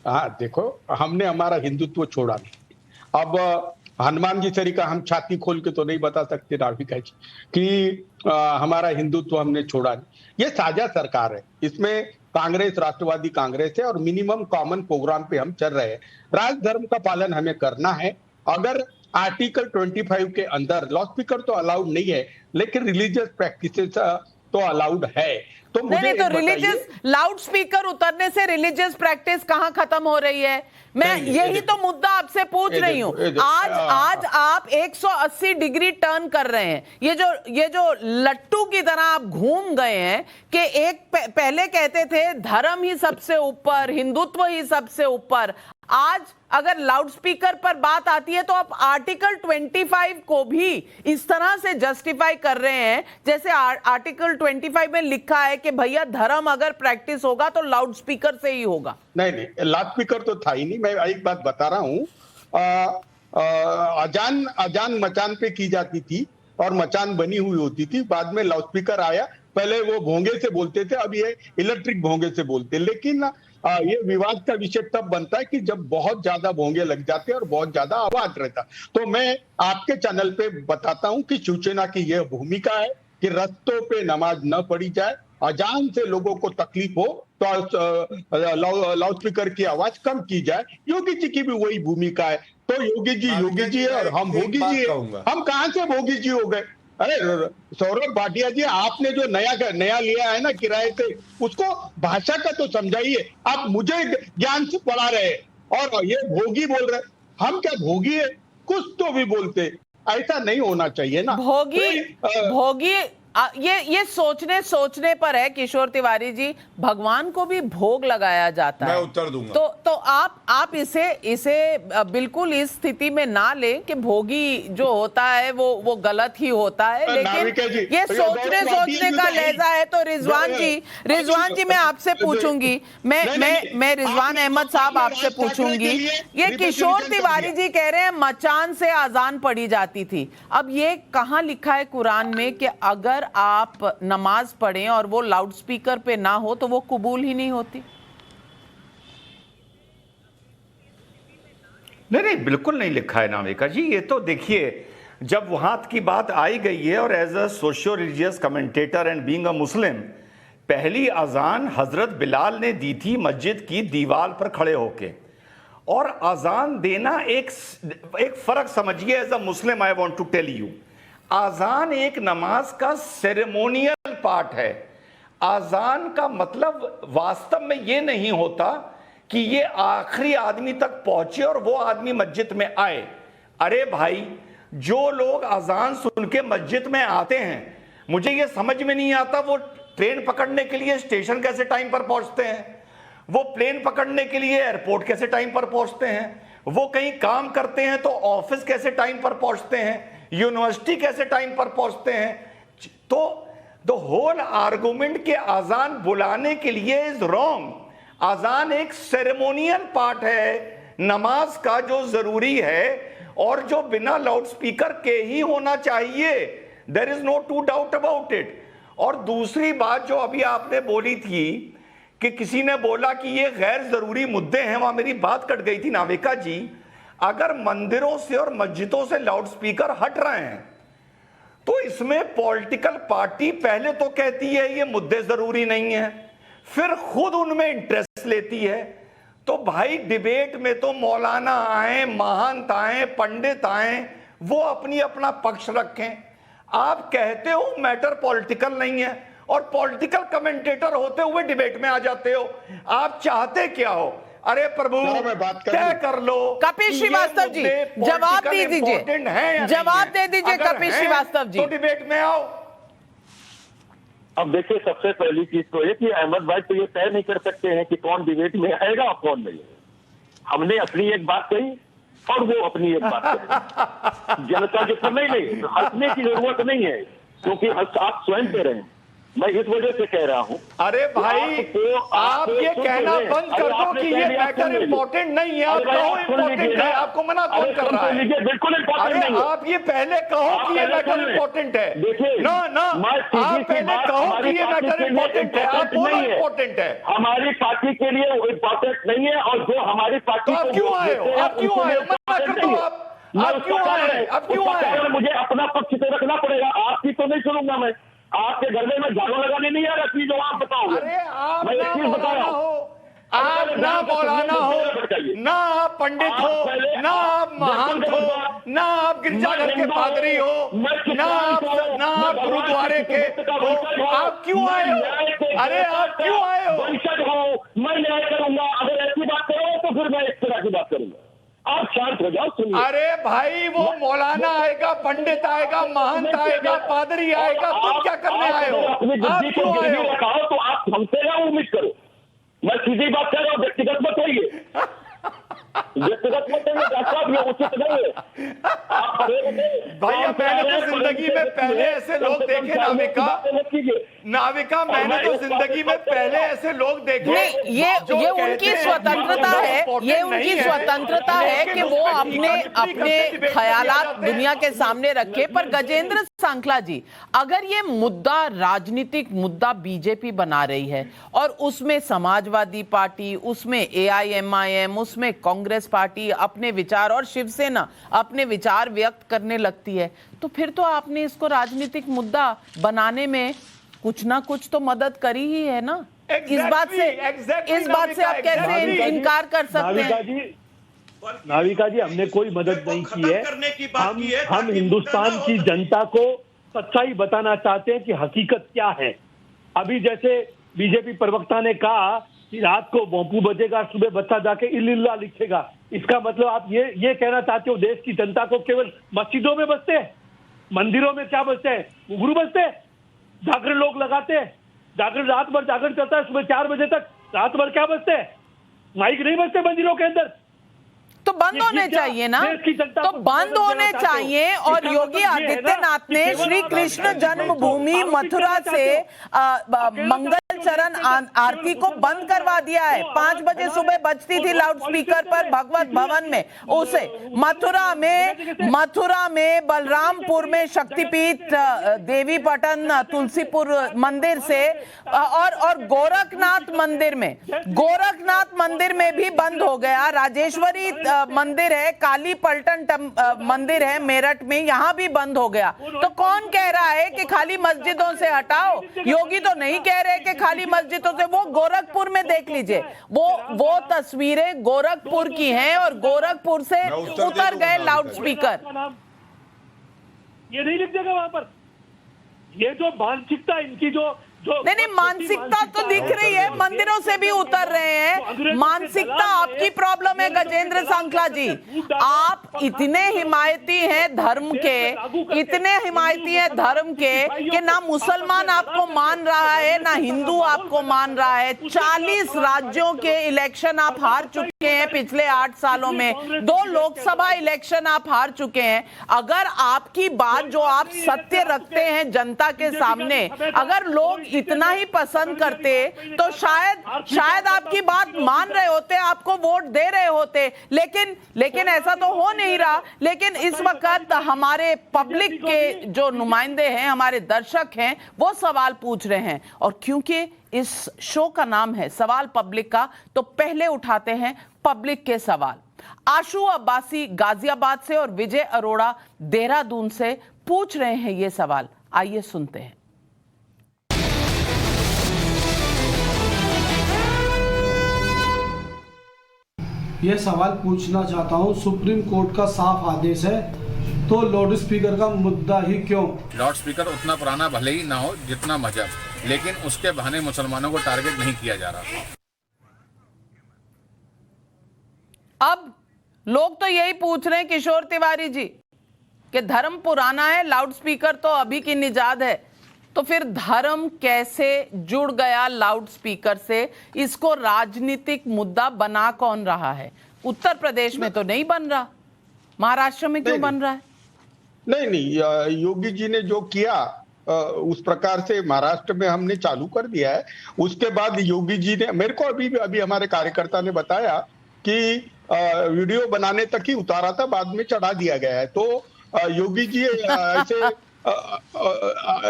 हाँ देखो, हमने हमारा हिंदुत्व छोड़ा नहीं। अब हनुमान जी तरीका हम छाती खोल के तो नहीं बता सकते नाविका जी कि हमारा हिंदुत्व हमने छोड़ा नहीं। ये साझा सरकार है, इसमें कांग्रेस, राष्ट्रवादी कांग्रेस है और मिनिमम कॉमन प्रोग्राम पे हम चल रहे हैं। राजधर्म का पालन हमें करना है। अगर आर्टिकल 25 के अंदर लाउड स्पीकर तो अलाउड नहीं है, लेकिन रिलीजियस प्रैक्टिसेस तो अलाउड है। तो नहीं, तो रिलीजियस लाउड स्पीकर उतरने से रिलीजियस प्रैक्टिस कहां खत्म हो रही है? मैं यही तो मुद्दा आपसे पूछ रही हूं। आज आप 180 डिग्री टर्न कर रहे हैं। ये जो लट्टू की तरह आप घूम गए हैं कि एक पहले कहते थे धर्म ही सबसे ऊपर, हिंदुत्व ही सबसे ऊपर, आज अगर लाउडस्पीकर पर बात आती है तो आप आर्टिकल 25 को भी इस तरह से जस्टिफाई कर रहे हैं जैसे आर्टिकल 25 में लिखा है कि भैया धर्म अगर प्रैक्टिस होगा तो लाउडस्पीकर से ही होगा। नहीं, लाउडस्पीकर तो था ही नहीं। मैं एक बात बता रहा हूं, अजान मचान पे की जाती थी और मचान बनी हुई होती थी, बाद में लाउडस्पीकर आया। पहले वो भोंगे से बोलते थे, अब ये इलेक्ट्रिक भोंगे से बोलते। लेकिन ये विवाद का विषय तब बनता है कि जब बहुत ज्यादा भोंगे लग जाते हैं और बहुत ज्यादा आवाज रहता। तो मैं आपके चैनल पे बताता हूं कि शिवसेना की यह भूमिका है कि रस्तों पे नमाज न पढ़ी जाए, अजान से लोगों को तकलीफ हो तो लाउडस्पीकर की आवाज कम की जाए। योगी जी की भी वही भूमिका है। तो योगी जी है और हम भोगी जी है। हम कहां से भोगी जी हो गए? अरे सौरभ भाटिया जी, आपने जो नया लिया है ना किराए से, उसको भाषा का तो समझाइए। आप मुझे ज्ञान से पढ़ा रहे और ये भोगी बोल रहे। हम क्या भोगी है? कुछ तो भी बोलते। ऐसा नहीं होना चाहिए ना। भोगी ये सोचने पर है किशोर तिवारी जी, भगवान को भी भोग लगाया जाता है। मैं उत्तर दूंगा। तो आप इसे बिल्कुल इस स्थिति में ना लें कि भोगी जो होता है वो गलत ही होता है, लेकिन ये सोचने का लहजा है। तो रिजवान जी मैं आपसे पूछूंगी, मैं रिजवान अहमद साहब आपसे पूछूंगी, ये किशोर तिवारी जी कह रहे हैं मचान से अजान पढ़ी जाती थी। अब ये कहाँ लिखा है कुरान में कि अगर आप नमाज पढ़ें और वो लाउडस्पीकर पे ना हो तो वो कबूल ही नहीं होती? नहीं, बिल्कुल नहीं लिखा है नाविका जी। ये तो देखिए, जब वहां की बात आई गई है और as a socio religious commentator and being a Muslim, पहली अजान हजरत बिलाल ने दी थी मस्जिद की दीवार पर खड़े होके। और अजान देना एक फर्क समझिए। As a Muslim I want to tell you, आजान एक नमाज का सेरेमोनियल पार्ट है। आजान का मतलब वास्तव में ये नहीं होता कि ये आखिरी आदमी तक पहुंचे और वो आदमी मस्जिद में आए। अरे भाई, जो लोग अजान सुन के मस्जिद में आते हैं, मुझे ये समझ में नहीं आता वो ट्रेन पकड़ने के लिए स्टेशन कैसे टाइम पर पहुंचते हैं, वो प्लेन पकड़ने के लिए एयरपोर्ट कैसे टाइम पर पहुंचते हैं, वो कहीं काम करते हैं तो ऑफिस कैसे टाइम पर पहुंचते हैं, यूनिवर्सिटी कैसे टाइम पर पहुंचते हैं। तो द होल आर्गुमेंट के अजान बुलाने के लिए इज रॉन्ग। अजान एक सेरेमोनियल पार्ट है नमाज का जो जरूरी है और जो बिना लाउडस्पीकर के ही होना चाहिए। There is no to doubt about it. और दूसरी बात जो अभी आपने बोली थी कि किसी ने बोला कि ये गैर जरूरी मुद्दे हैं, वहां मेरी बात कट गई थी नाविका जी। अगर मंदिरों से और मस्जिदों से लाउडस्पीकर हट रहे हैं तो इसमें पॉलिटिकल पार्टी पहले तो कहती है ये मुद्दे जरूरी नहीं है, फिर खुद उनमें इंटरेस्ट लेती है। तो भाई डिबेट में तो मौलाना आए, महंत आए, पंडित आए, वो अपना पक्ष रखें। आप कहते हो मैटर पॉलिटिकल नहीं है और पॉलिटिकल कमेंटेटर होते हुए डिबेट में आ जाते हो। आप चाहते क्या हो? अरे प्रभु, तय कर लो। कपिल श्रीवास्तव जी जवाब दे दीजिए, जवाब दे दीजिए कपिल श्रीवास्तव जी। तो डिबेट में आओ। अब देखिए, सबसे पहली चीज तो ये कि अहमद भाई तो ये तय नहीं कर सकते हैं कि कौन डिबेट में आएगा और कौन नहीं। हमने अपनी एक बात कही और वो अपनी एक बात कही। जनता के समय नहीं हंसने की जरूरत नहीं है, क्योंकि आप स्वयं कह रहे हैं। मैं इस वजह से कह रहा हूं। अरे भाई, आप ये कहना बंद कर दो कि ये मैटर इंपॉर्टेंट नहीं है। आप कहो इंपॉर्टेंट है, आपको मना कौन कर रहा है? बिल्कुल इंपॉर्टेंट नहीं है। आप ये पहले कहो कि ये मैटर इंपॉर्टेंट है। ना आप पहले कहो कि ये मैटर इंपॉर्टेंट है। आप बोलो इंपॉर्टेंट है। हमारी पार्टी के लिए इंपॉर्टेंट नहीं है और जो हमारी पार्टी आप क्यों आए हो? आप क्यों आए हो? मना कर दो। आप क्यों आए? आप क्यों आए? मुझे अपना पक्ष तो रखना पड़ेगा। आपकी तो नहीं सुनूंगा मैं। आपके घर में मैं झाड़ू लगाने नहीं आ रहा थी जो आप बताओ। अरे आप ना मौलाना हो, आप ना मौलाना हो, ना आप पंडित हो, ना आप महंत हो, ना आप गिरजाघर के पादरी हो, ना आप गुरुद्वारे के हो। आप क्यों आए हो? अरे आप क्यों आए हो? मैं न्याय करूंगा। अगर ऐसी बात करो तो फिर मैं इस तरह की बात करूंगा। आप शांत हो जाओ, सुनिए। अरे भाई, वो मौलाना आएगा, पंडित आएगा, महंत आएगा, पादरी आएगा, तुम क्या करने आए हो? आप क्यों आए हो? रखाओ तो आप हमसे ना उम्मीद करो। मैं सीधी बात कर रहा हूँ, व्यक्तिगत मत होइए। व्यक्तिगत मत है, आप ये उचित नहीं है। भैया मैंने तो जिंदगी में पहले ऐसे लोग देखे नाविका मैंने तो जिंदगी में पहले ऐसे लोग देखे। नहीं, ये उनकी स्वतंत्रता है, ये उनकी स्वतंत्रता है कि वो अपने ख्यालात दुनिया के सामने रखे। पर गजेंद्र सांखला जी, अगर ये मुद्दा राजनीतिक मुद्दा बीजेपी बना रही है और उसमें समाजवादी पार्टी, उसमें AIMIM, उसमें कांग्रेस पार्टी अपने विचार और शिवसेना अपने विचार व्यक्त करने लगती है, तो फिर तो आपने इसको राजनीतिक मुद्दा बनाने में कुछ ना कुछ तो मदद करी ही है ना। इस बात से आप कैसे इनकार कर सकते हैं? नाविका जी, हमने कोई मदद नहीं की है। हम हिंदुस्तान की जनता को सच्चाई बताना चाहते हैं कि हकीकत क्या है। अभी जैसे बीजेपी प्रवक्ता ने कहा कि रात को भोंपू बजेगा, सुबह बच्चा जाके इल्लिल्लाह लिखेगा, इसका मतलब आप ये कहना चाहते हो देश की जनता को केवल मस्जिदों में बसते हैं, मंदिरों में क्या बसते हैं, घुंघरू बसते हैं, जागरण लोग लगाते हैं, जागरण रात भर जागरण चलता है, सुबह 4 बजे तक रात भर क्या बसते हैं, माइक नहीं बसते मंदिरों के अंदर। तो बंद होने चाहिए ना, तो बंद होने चाहिए। और योगी आदित्यनाथ ने श्री कृष्ण जन्मभूमि मथुरा से मंगल चरण आरती को बंद करवा दिया है। 5 बजे सुबह बजती थी लाउड स्पीकर पर भगवत भवन में, उसे मथुरा में बलरामपुर में शक्तिपीठ देवी पटन तुलसीपुर मंदिर से और गोरखनाथ मंदिर में भी बंद हो गया। राजेश्वरी मंदिर है, काली पलटन मंदिर है मेरठ में, यहां भी बंद हो गया। तो कौन कह रहा है कि खाली मस्जिदों से हटाओ? योगी तो नहीं कह रहे कि खाली मस्जिदों से। वो गोरखपुर में देख लीजिए, वो तस्वीरें गोरखपुर की हैं और गोरखपुर से उतर गए लाउड स्पीकर। ये नहीं लिख देगा वहां पर। ये जो मानसिकता इनकी जो नहीं, मानसिकता तो दिख रही है, मंदिरों से भी उतर रहे हैं। मानसिकता आपकी प्रॉब्लम है गजेंद्र सांखला जी। आप इतने हिमायती हैं धर्म के, कि ना मुसलमान आपको मान रहा है, ना हिंदू आपको मान रहा है। 40 राज्यों के इलेक्शन आप हार चुके हैं पिछले 8 सालों में, 2 लोकसभा इलेक्शन आप हार चुके हैं। अगर आपकी बात जो आप सत्य रखते हैं जनता के सामने, अगर लोग इतना ही पसंद करते तो शायद आपकी बात मान रहे होते, आपको वोट दे रहे होते। लेकिन ऐसा तो हो नहीं रहा। लेकिन इस वक्त हमारे पब्लिक के जो नुमाइंदे हैं, हमारे दर्शक हैं, वो सवाल पूछ रहे हैं। और क्योंकि इस शो का नाम है सवाल पब्लिक का, तो पहले उठाते हैं पब्लिक के सवाल। आशु अब्बासी गाजियाबाद से और विजय अरोड़ा देहरादून से पूछ रहे हैं ये सवाल। आइए सुनते हैं। यह सवाल पूछना चाहता हूं, सुप्रीम कोर्ट का साफ आदेश है, तो लाउड स्पीकर का मुद्दा ही क्यों? लाउड स्पीकर उतना पुराना भले ही ना हो जितना मजहब, लेकिन उसके बहाने मुसलमानों को टारगेट नहीं किया जा रहा। अब लोग तो यही पूछ रहे हैं किशोर तिवारी जी कि धर्म पुराना है, लाउड स्पीकर तो अभी की निजात है। तो फिर धर्म कैसे जुड़ गया लाउड स्पीकर से? इसको राजनीतिक मुद्दा बना कौन रहा है? उत्तर प्रदेश में तो नहीं बन रहा, महाराष्ट्र में क्यों बन रहा है? नहीं, योगी जी ने जो किया उस प्रकार से महाराष्ट्र में हमने चालू कर दिया है। उसके बाद योगी जी ने, मेरे को अभी हमारे कार्यकर्ता ने बताया कि वीडियो बनाने तक ही उतारा था, बाद में चढ़ा दिया गया है। तो योगी जी ऐसे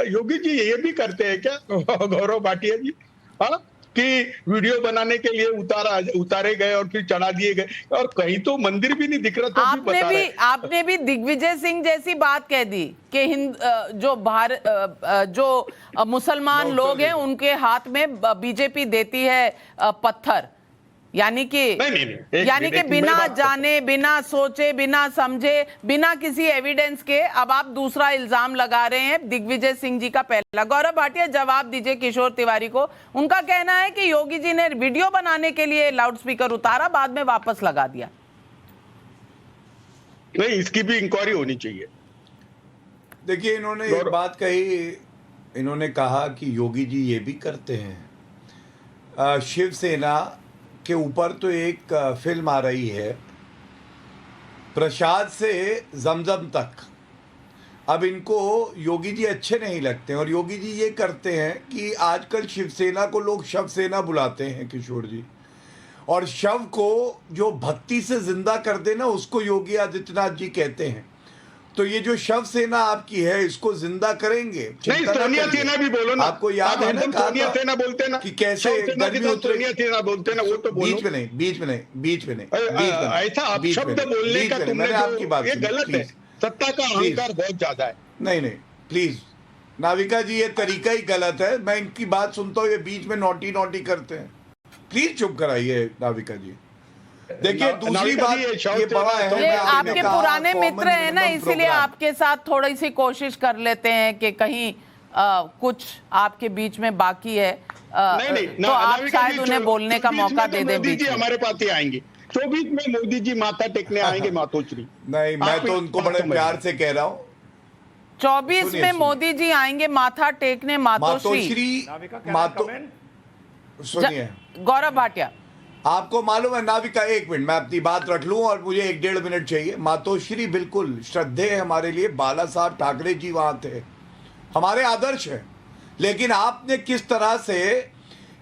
योगी जी ये भी करते हैं क्या गौरव भाटिया जी? हाँ, कि वीडियो बनाने के लिए उतारे गए और फिर चढ़ा दिए गए, और कहीं तो मंदिर भी नहीं दिख रहा। तो आपने भी दिग्विजय सिंह जैसी बात कह दी कि जो मुसलमान लोग हैं उनके हाथ में बीजेपी देती है पत्थर, यानी कि बिना जाने, बिना सोचे, बिना समझे, बिना किसी एविडेंस के अब आप दूसरा इल्जाम लगा रहे हैं दिग्विजय सिंह जी का पहला। गौरव भाटिया जवाब दीजिए किशोर तिवारी को। उनका कहना है कि योगी जी ने वीडियो बनाने के लिए लाउड स्पीकर उतारा, बाद में वापस लगा दिया। नहीं, इसकी भी इंक्वायरी होनी चाहिए। देखिए, इन्होंने एक बात कही, इन्होंने कहा कि योगी जी ये भी करते हैं। शिवसेना के ऊपर तो एक फिल्म आ रही है प्रसाद से जमजम तक। अब इनको योगी जी अच्छे नहीं लगते और योगी जी ये करते हैं कि आजकल शिवसेना को लोग शव सेना बुलाते हैं किशोर जी, और शव को जो भक्ति से जिंदा कर देना उसको योगी आदित्यनाथ जी कहते हैं। तो ये जो शव सेना आपकी है इसको जिंदा करेंगे। नहीं, सोनिया सेना भी बोलो ना। आपको याद है ना सोनिया सेना बोलते ना कि कैसे गर्मी उतरी। सोनिया सेना बोलते ना, वो तो बोलो। बीच में नहीं ऐसा आप शब्द बोलने का तुमने आपकी बात ये गलत है। सत्ता का अहंकार बहुत ज्यादा है। नहीं प्लीज नाविका जी, ये तरीका ही गलत है। मैं इनकी बात सुनता हूँ, ये बीच में नोटी करते हैं। प्लीज चुप कराइए नाविका जी। देखिए दूसरी बात ये बड़ा है, ये आपके पुराने मित्र हैं ना, इसीलिए आपके साथ थोड़ी सी कोशिश कर लेते हैं कि कहीं कुछ आपके बीच में बाकी है। नहीं, तो आप शायद उन्हें बोलने का मौका दे दें। मोदी जी हमारे पास ही आएंगे 24 में, मोदी जी माथा टेकने आएंगे मातोश्री। नहीं, मैं तो उनको बड़े प्यार से कह रहा हूँ 24 में मोदी जी आएंगे माथा टेकने मातोश्री। सुनिए गौरव भाटिया, आपको मालूम है नाविका, एक मिनट मैं अपनी बात रख लूं और मुझे 1-1.5 मिनट चाहिए। मातोश्री बिल्कुल श्रद्धेय हमारे लिए, बाला साहब ठाकरे जी वहां थे, हमारे आदर्श है। लेकिन आपने किस तरह से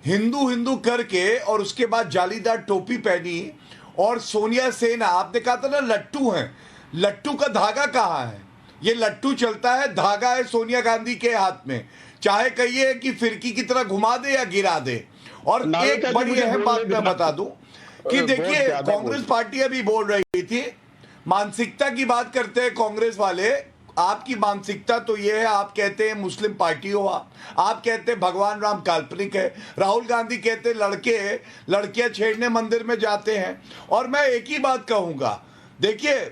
हिंदू करके और उसके बाद जालीदार टोपी पहनी, और सोनिया सेना आपने कहा था ना लट्टू हैं, लट्टू का धागा कहाँ है? ये लट्टू चलता है, धागा है सोनिया गांधी के हाथ में, चाहे कहिए कि फिरकी की तरह घुमा दे या गिरा दे। और एक बड़ी अहम बात मैं बता दूं कि देखिए कांग्रेस पार्टी अभी बोल रही थी, मानसिकता की बात करते हैं कांग्रेस वाले। आपकी मानसिकता तो ये है, आप कहते हैं मुस्लिम पार्टी हो, आप कहते हैं भगवान राम काल्पनिक है, राहुल गांधी कहते हैं लड़कियां छेड़ने मंदिर में जाते हैं। और मैं एक ही बात कहूंगा, देखिए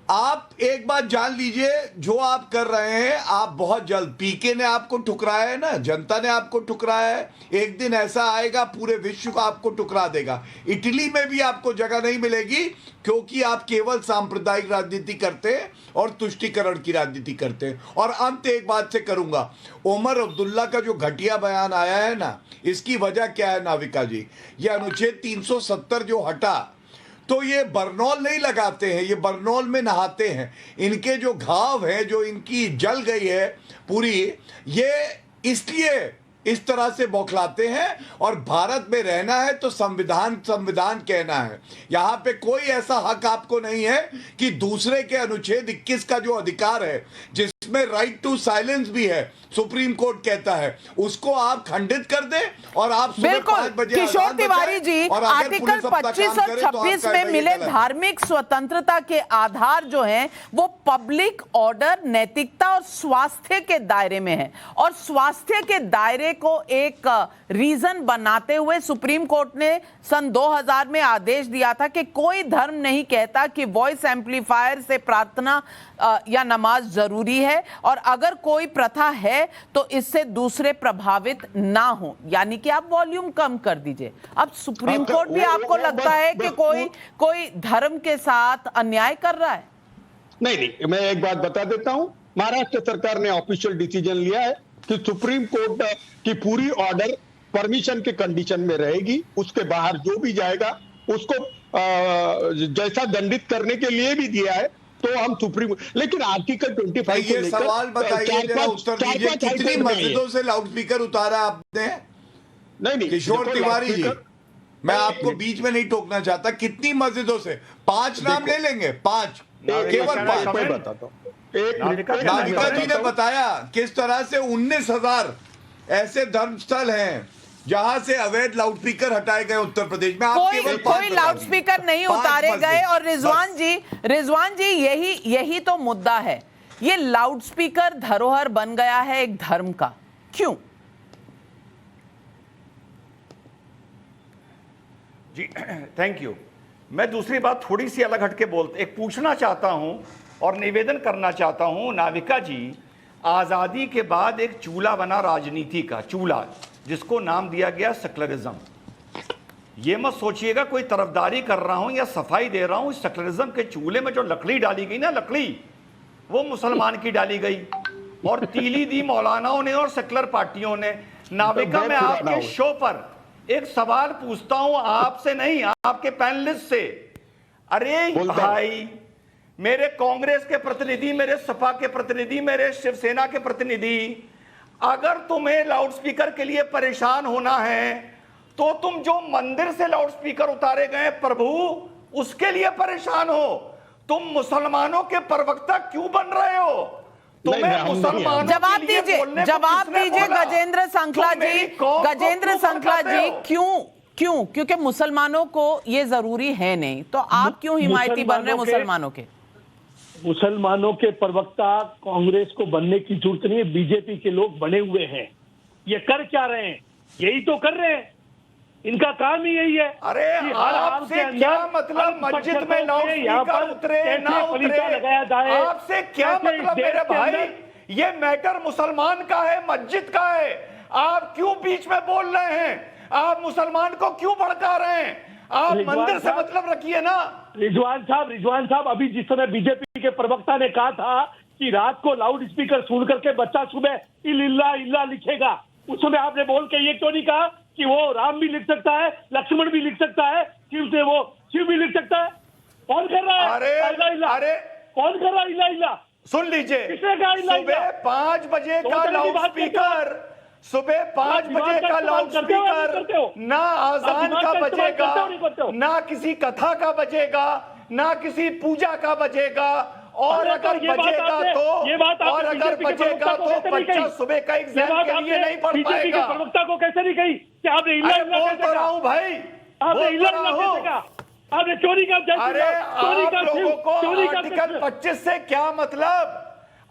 आप एक बात जान लीजिए, जो आप कर रहे हैं आप बहुत जल्द, पीके ने आपको ठुकराया है ना, जनता ने आपको ठुकराया है, एक दिन ऐसा आएगा पूरे विश्व को आपको ठुकरा देगा। इटली में भी आपको जगह नहीं मिलेगी, क्योंकि आप केवल सांप्रदायिक राजनीति करते हैं और तुष्टीकरण की राजनीति करते हैं। और अंत एक बात से करूंगा, उमर अब्दुल्ला का जो घटिया बयान आया है ना, इसकी वजह क्या है नाविका जी? ये अनुच्छेद 370 जो हटा, तो ये बरनौल नहीं लगाते हैं, ये बरनौल में नहाते हैं। इनके जो घाव है, जो इनकी जल गई है पूरी, ये इसलिए इस तरह से बौखलाते हैं। और भारत में रहना है तो संविधान कहना है। यहाँ पे कोई ऐसा हक आपको नहीं है कि दूसरे के अनुच्छेद 21 का जो अधिकार है, जिसमें राइट टू साइलेंस भी है, सुप्रीम कोर्ट कहता है, उसको आप खंडित कर दें और आप सुबह 5 बजे किशोर तिवारी जी, आर्टिकल 25 और 26 में मिले धार्मिक स्वतंत्रता के आधार जो हैं वो पब्लिक ऑर्डर, नैतिकता और स्वास्थ्य के दायरे में है। और स्वास्थ्य के दायरे को एक रीजन बनाते हुए सुप्रीम कोर्ट ने सन 2000 में आदेश दिया था कि कोई धर्म नहीं कहता कि वॉइस एम्पलीफायर से प्रार्थना या नमाज जरूरी है, और अगर कोई प्रथा है तो इससे दूसरे प्रभावित ना हो, यानी कि आप वॉल्यूम कम कर दीजिए। अब सुप्रीम कोर्ट भी आपको लगता है कि कोई धर्म के साथ अन्याय कर रहा है? नहीं, मैं एक बात बता देता हूं, महाराष्ट्र सरकार ने ऑफिशियल डिसीजन लिया है कि सुप्रीम कोर्ट की पूरी ऑर्डर परमिशन के कंडीशन में रहेगी, उसके बाहर जो भी जाएगा उसको जैसा दंडित करने के लिए भी दिया है। तो हम सुप्रीम, लेकिन आर्टिकल 25 ये सवाल बताइए, उत्तर दीजिए, कितनी मस्जिदों से लाउडस्पीकर उतारा आपने? नहीं किशोर तिवारी जी, मैं आपको बीच में नहीं टोकना चाहता, कितनी मस्जिदों से? 5 नाम ले लेंगे, 5, केवल 5 बताता हूँ। नाविका जी ने बताया किस तरह से 19,000 ऐसे धर्मस्थल हैं जहां से अवैध लाउडस्पीकर हटाए गए उत्तर प्रदेश में। कोई लाउडस्पीकर नहीं उतारे गए। और रिजवान जी यही तो मुद्दा है, ये लाउडस्पीकर धरोहर बन गया है एक धर्म का, क्यों? जी थैंक यू। मैं दूसरी बात थोड़ी सी अलग हटके एक पूछना चाहता हूं और निवेदन करना चाहता हूं। नाविका जी, आजादी के बाद एक चूल्हा बना राजनीति का, चूल्हा जिसको नाम दिया गया सेक्युलरिज्म। ये मत सोचिएगा कोई तरफदारी कर रहा हूं या सफाई दे रहा हूं। सेक्युलरिज्म के चूल्हे में जो लकड़ी डाली गई ना, लकड़ी वो मुसलमान की डाली गई और तीली दी मौलानाओं ने और सेक्युलर पार्टियों ने। नाविका, मैं आपके शो पर एक सवाल पूछता हूं, आपसे नहीं, आपके पैनलिस्ट से। अरे भाई, मेरे कांग्रेस के प्रतिनिधि, मेरे सपा के प्रतिनिधि, मेरे शिवसेना के प्रतिनिधि, अगर तुम्हें लाउडस्पीकर के लिए परेशान होना है तो तुम जो मंदिर से लाउडस्पीकर उतारे गए प्रभु उसके लिए परेशान हो। तुम मुसलमानों के प्रवक्ता क्यों बन रहे हो? तुम्हें मुसलमानों जवाब के लिए दीजिए, बोलने को जवाब किसने दीजिए बोला? गजेंद्र सांखला तुम जी। मेरी कौम को गजेंद्र क्यों सांखला भड़काते जी, हो? क्यों? क्योंकि मुसलमानों को ये जरूरी है नहीं, तो आप क्यों हिमायती बन रहे हैं मुसलमानों के? मुसलमानों के प्रवक्ता कांग्रेस को बनने की जरूरत नहीं है, बीजेपी के लोग बने हुए हैं। ये कर क्या रहे हैं? यही तो कर रहे हैं, इनका काम ही यही है। अरे कि हर हाल आपसे के अंदर क्या मतलब मस्जिद में लाउडस्पीकर उतरे ना उतरे, लगाया जाए, आपसे क्या कैसे इस मतलब देश मेरे के भाई? अंदर- ये मैटर मुसलमान का है, मस्जिद का है। आप क्यों बीच में बोल रहे हैं? आप मुसलमान को क्यों भड़का रहे हैं? आप रिजवान मंदिर से साहब- मतलब रखिए ना। रिजवान साहब, अभी जिस समय बीजेपी के प्रवक्ता ने कहा था कि रात को लाउड स्पीकर सुन करके बच्चा सुबह इल्ला इल्ला लिखेगा, उस समय आपने बोल के ये क्यों नहीं कहा कि वो राम भी लिख सकता है, लक्ष्मण भी लिख सकता है, शिव भी लिख सकता है? कौन कर रहा है? अरे कौन कर रहा है इल्ला इल्ला? सुन लीजिए, किसने कहा इल्ला इल्ला? सुबह 5 बजे दो का तरह की बात लाउडस्पीकर, सुबह 5 दिमाग बजे का का इस्तेमाल करते हो या नहीं करते हो? लाउडस्पीकर ना आजान दिमाग का का इस्तेमाल बजेगा, करते हो नहीं करते हो? ना किसी कथा का बजेगा, ना किसी पूजा का बजेगा। और अरे अगर तो ये बात बजेगा आपने- तो ये बात आपने और अगर बीजेपी के बजेगा प्रवक्ता को तो कैसे नहीं बच्चा कही? सुबह का ये एग्जाम बात के लिए आपने नहीं पढ़ बीजेपी के पाएगा। प्रवक्ता को कैसे नहीं कही कि आपने इल्ला अरे इल्ला बोल कैसे तो रहा कहा? हूं भाई, आपने बोल इल्ला तो इल्ला रहा कैसे हूं। कहा? आपने चोरी का अरे आप लोगों को आर्टिकल 25 से क्या मतलब?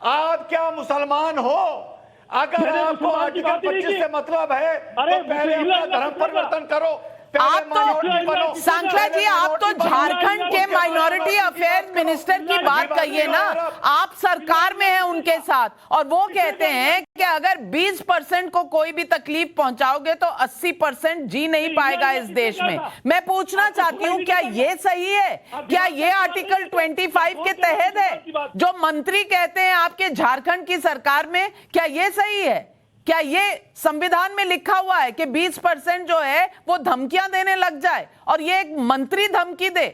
आप क्या मुसलमान हो? अगर मैंने आपको मुसलमान की आर्टिकल बात ही नहीं 25 की। से मतलब है अरे तो पहले इल्ला अपना इल्ला धर्म किसने कहा? परिवर्तन करो, पहले आप तो माइनॉरिटी बनो। सांखला जी, आप तो झारखंड के माइनॉरिटी अफेयर्स मिनिस्टर की बात कहिए ना। आप सरकार में हैं उनके साथ, और वो कहते हैं कि अगर 20% को कोई भी तकलीफ पहुंचाओगे तो 80% जी नहीं पाएगा इस देश में। मैं पूछना चाहती हूं, क्या ये सही है? क्या ये आर्टिकल 25 के तहत है जो मंत्री कहते हैं आपके झारखंड की सरकार में? क्या ये सही है? क्या ये संविधान में लिखा हुआ है कि 20% जो है वो धमकियां देने लग जाए और ये एक मंत्री धमकी दे?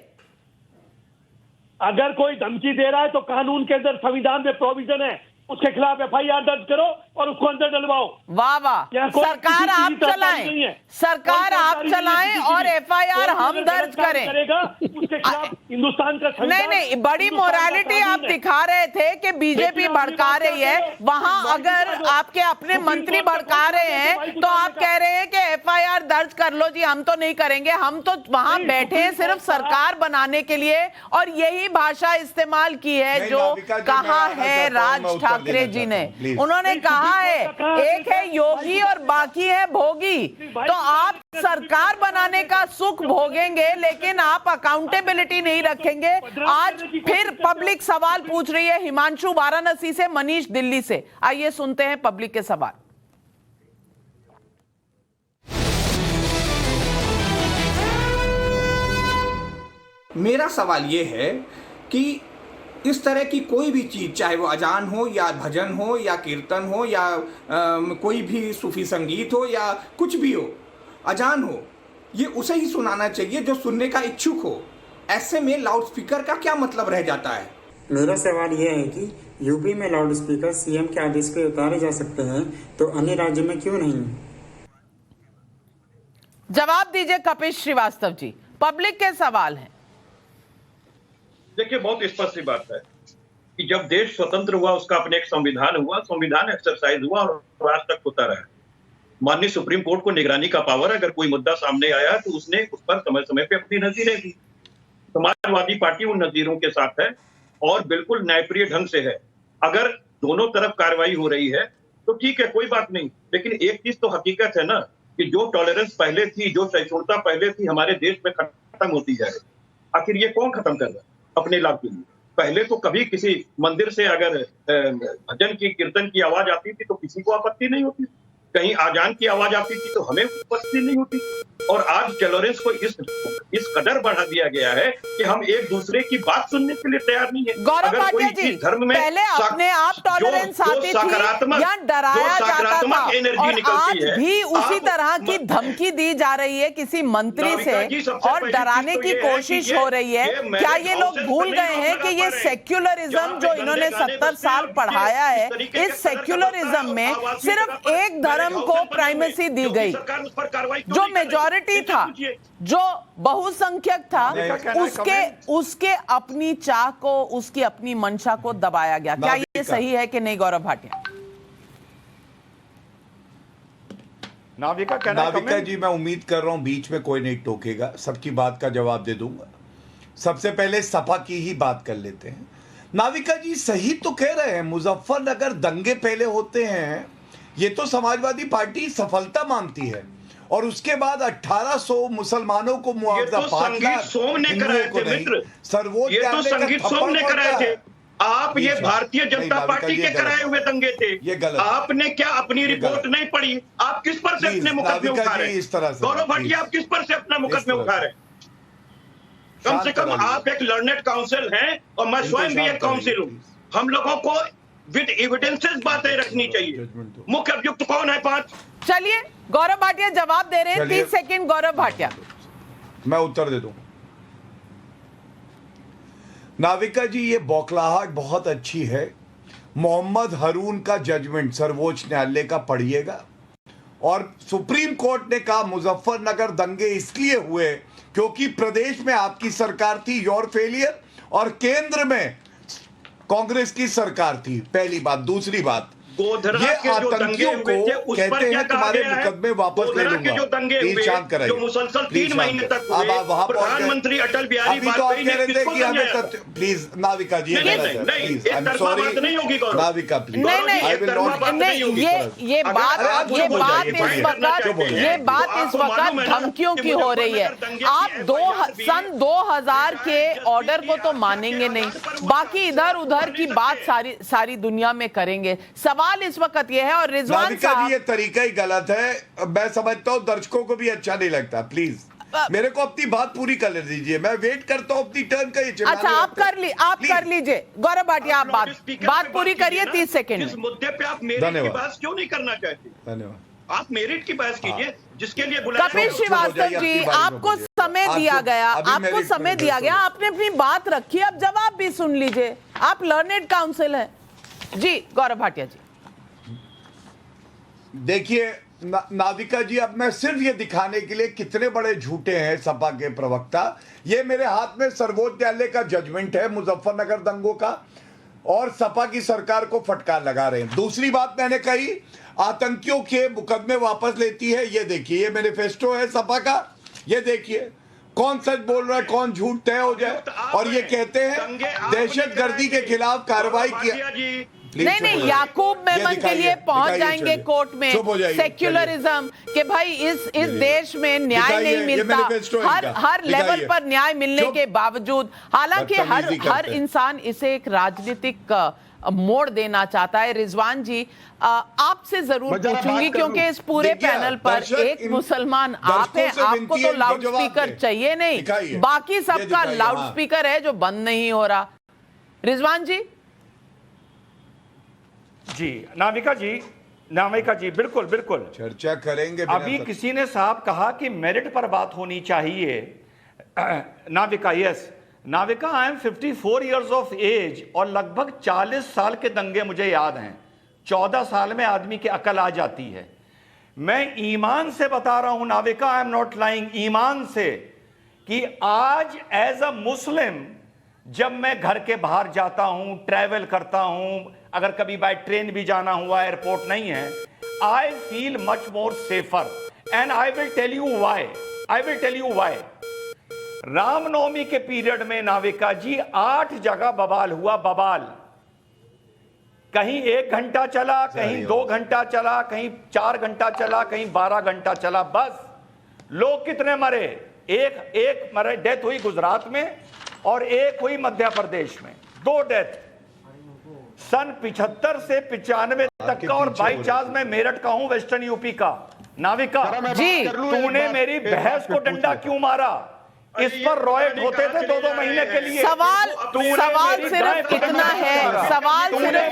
अगर कोई धमकी दे रहा है तो कानून के अंदर, संविधान में प्रोविजन है, उसके खिलाफ FIR दर्ज करो और उसको अंदर डलवाओ। वाह वाह, यहाँ कोई सरकार किसी आप की तरफदारी नहीं चलाएं, है। सरकार कोई आप तरफदारी चलाएं नहीं है और किसी की। FIR कोई हम अगर दर्ज गलत करें। करेगा उसके खिलाफ हिंदुस्तान का नहीं संविधान, नहीं, बड़ी हिंदुस्तान का मोरालिटी आप कानून है। दिखा रहे थे कि बीजेपी लेकिन भड़का अपनी रही है, बात वहां करते हो। अगर आपके अपने सुप्रीम मंत्री कोर्ट का भड़का रहे हैं सुप्रीम तो कोर्ट आप का कह रहे हैं कि FIR दर्ज कर लो जी, हम तो नहीं करेंगे, हम तो वहां नहीं, बैठे हैं सुप्रीम सिर्फ कोर्ट का- सरकार बनाने के लिए। और यही भाषा इस्तेमाल की है नहीं, जो नाविका जी, कहा मैं आना है चाहता हूं, मैं राज उत्तर ठाकरे देना जी चाहता ने। हूं, प्लीज। उन्होंने नहीं, कहा सुप्रीम है कोर्ट का कहा एक है योगी और बाकी है भोगी। तो आप सरकार बनाने का सुख भोगेंगे लेकिन आप अकाउंटेबिलिटी नहीं रखेंगे। आज फिर पब्लिक सवाल पूछ रही है, हिमांशु वाराणसी से, मनीष दिल्ली से। आइए सुनते हैं पब्लिक के सवाल। मेरा सवाल ये है कि इस तरह की कोई भी चीज़, चाहे वो अजान हो या भजन हो या कीर्तन हो या कोई भी सूफी संगीत हो या कुछ भी हो, अजान हो, ये उसे ही सुनाना चाहिए जो सुनने का इच्छुक हो। ऐसे में लाउडस्पीकर का क्या मतलब रह जाता है? मेरा सवाल यह है कि यूपी में लाउडस्पीकर सीएम के आदेश पे उतारे जा सकते हैं तो अन्य राज्यों में क्यों नहीं? जवाब दीजिए कपिल श्रीवास्तव जी, पब्लिक के सवाल हैं। देखिए, बहुत स्पष्ट सी बात है कि जब देश स्वतंत्र हुआ उसका अपने एक संविधान हुआ, संविधान एक्सरसाइज हुआ और आज तक होता रहा। माननीय सुप्रीम कोर्ट को निगरानी का पावर, अगर कोई मुद्दा सामने आया तो उसने उस पर समय समय पे अपनी नजीरें दी। समाजवादी पार्टी उन नजीरों के साथ है और बिल्कुल न्यायप्रिय ढंग से है। अगर दोनों तरफ कार्रवाई हो रही है तो ठीक है, कोई बात नहीं, लेकिन एक चीज तो हकीकत है ना कि जो टॉलरेंस पहले थी, जो सहिष्णुता पहले थी, हमारे देश में खत्म होती जा रही। आखिर ये कौन खत्म कर रहा है अपने लाभ के लिए? पहले तो कभी किसी मंदिर से अगर भजन की, कीर्तन की आवाज आती थी तो किसी को आपत्ति नहीं होती, कहीं आजान की आवाज आती थी तो हमें आपत्ति नहीं होती। और आज टॉलरेंस को इस कदर बढ़ा दिया गया है कि हम एक दूसरे की बात सुनने के लिए तैयार नहीं है। गौरव भाटिया जी, पहले अपने आप टॉलरेंस आती थी या डराया जाता था, और आज भी उसी तरह की धमकी दी जा रही है किसी मंत्री से और डराने की कोशिश हो रही है। क्या ये लोग भूल गए हैं कि ये सेक्युलरिज्म जो इन्होंने 70 साल पढ़ाया है, इस सेक्युलरिज्म में सिर्फ एक धर्म को प्राइमेसी दी गई, जो मेजॉरिटी था, जो बहुसंख्यक था, उसके अपनी चाह को, उसकी अपनी मंशा को दबाया गया। क्या ये सही है कि नहीं गौरव भाटिया? नाविका जी, मैं उम्मीद कर रहा हूं बीच में कोई नहीं टोकेगा, सबकी बात का जवाब दे दूंगा। सबसे पहले सपा की ही बात कर लेते हैं। नाविका जी सही तो कह रहे हैं, मुजफ्फरनगर दंगे पहले होते हैं, ये तो समाजवादी पार्टी सफलता मानती है, और उसके बाद 1800 मुसलमानों को मुआवजा, 5 लाख हिंदुओं को नहीं। सर्वोच्च ये तो संगीत सोम ने कराए थे। आप ये भारतीय जनता पार्टी के कराए हुए दंगे थे। ये गलत। आपने क्या अपनी रिपोर्ट नहीं पढ़ी? आप किस पर से अपने मुकदमे उठा रहे हैं? गौरव भाटिया, आप किस पर से अपना मुकदमे उठा रहे हैं? कम से कम आप एक लर्नेड काउंसिल हैं, और मैं स्वयं भी एक काउंसिल हूं। हम लोगों को विद एविडेंसेस बातें रखनी चाहिए। मुख्य अभियुक्त कौन है? 5। चलिए गौरव भाटिया जवाब दे रहे हैं, 30 सेकंड गौरव भाटिया। मैं उत्तर दे दूं। नाविका जी, ये बौखलाहट बहुत अच्छी है। मोहम्मद हारून का जजमेंट सर्वोच्च न्यायालय का पढ़िएगा, और सुप्रीम कोर्ट ने कहा मुजफ्फरनगर दंगे इसलिए हुए क्योंकि प्रदेश में आपकी सरकार थी, योर फेलियर, और केंद्र में कांग्रेस की सरकार थी। पहली बात। दूसरी बात, ये आतंकियों को कहते हैं तुम्हारे मुकदमे वापस ले लूंगा। शांत कराइए, जो मुसलसल 3 महीने तक हुए, प्रधानमंत्री अटल बिहारी वाजपेयी ने किसको समझाया? प्लीज नाविका जी, नहीं, नहीं होगी नाविका प्लीज, ये बात इस वक्त धमकियों की हो रही है। आप सन 2000 के ऑर्डर को तो मानेंगे नहीं, बाकी इधर उधर की बात सारी दुनिया में करेंगे। सवाल इस वक्त ये है, और रिजवान साहब, ये तरीका ही गलत है। मैं समझता हूं दर्शकों को भी अच्छा नहीं लगता। प्लीज मेरे को अपनी बात पूरी कर दीजिए, मैं वेट करता हूं अपनी टर्न का। अच्छा, आप कर लीजिए गौरव भाटिया, आप बात पूरी करिए 30 सेकंड। इस मुद्दे पे आप मेरिट की बात क्यों नहीं करना चाहते? धन्यवाद। आप मेरिट की बात कीजिए, जिसके लिए बुलाया। कपिल श्रीवास्तव जी, आपको समय दिया गया, आपने अपनी बात रखी, अब जवाब भी सुन लीजिए। आप लर्नेड काउंसिल है जी। गौरव भाटिया जी, देखिए नाविका जी, अब मैं सिर्फ ये दिखाने के लिए कितने बड़े झूठे हैं सपा के प्रवक्ता। ये मेरे हाथ में सर्वोच्च न्यायालय का जजमेंट है मुजफ्फरनगर दंगों का, और सपा की सरकार को फटकार लगा रहे हैं। दूसरी बात मैंने कही, आतंकियों के मुकदमे वापस लेती है। ये देखिए, ये मैनिफेस्टो है सपा का, ये देखिए कौन सच बोल रहा है कौन झूठ तय हो जाए। और ये कहते हैं दहशतगर्दी के खिलाफ कार्रवाई किया। नहीं, याकूब मेमन के लिए पहुंच जाएंगे कोर्ट में। सेक्युलरिज्म के भाई इस देश में न्याय नहीं मिलता, हर लेवल पर न्याय मिलने के बावजूद, हालांकि हर इंसान इसे एक राजनीतिक मोड़ देना चाहता है। रिजवान जी, आपसे जरूर पूछूंगी, क्योंकि इस पूरे पैनल पर एक मुसलमान आप हैं, आपको तो लाउड स्पीकर चाहिए नहीं, बाकी सबका लाउड स्पीकर है जो बंद नहीं हो रहा। रिजवान जी। जी नाविका जी, बिल्कुल चर्चा करेंगे। अभी किसी ने साहब कहा कि मेरिट पर बात होनी चाहिए। Navika, yes Navika, I am 54 years of age, और लगभग 40 साल के दंगे मुझे याद हैं। 14 साल में आदमी की अकल आ जाती है। मैं ईमान से बता रहा हूं Navika, I am not lying, ईमान से, कि आज एज अ मुस्लिम जब मैं घर के बाहर जाता हूं, ट्रैवल करता हूं, अगर कभी बाय ट्रेन भी जाना हुआ, एयरपोर्ट नहीं है, I feel much more safer, and I will tell you why. Ramnavami के पीरियड में नाविका जी 8 जगह बवाल हुआ, बवाल। कहीं 1 घंटा चला, कहीं 2 घंटा चला, कहीं 4 घंटा चला, कहीं 12 घंटा चला। बस लोग कितने मरे? एक मरे, डेथ हुई गुजरात में, और एक हुई मध्य प्रदेश में, 2 डेथ सन 75 से 95 तक का। और बाई चांस मैं मेरठ का हूं, वेस्टर्न यूपी का। नाविका जी, तूने मेरी बहस को डंडा क्यों मारा? इस पर रॉयट होते थे 2-2 महीने के लिए। सवाल सिर्फ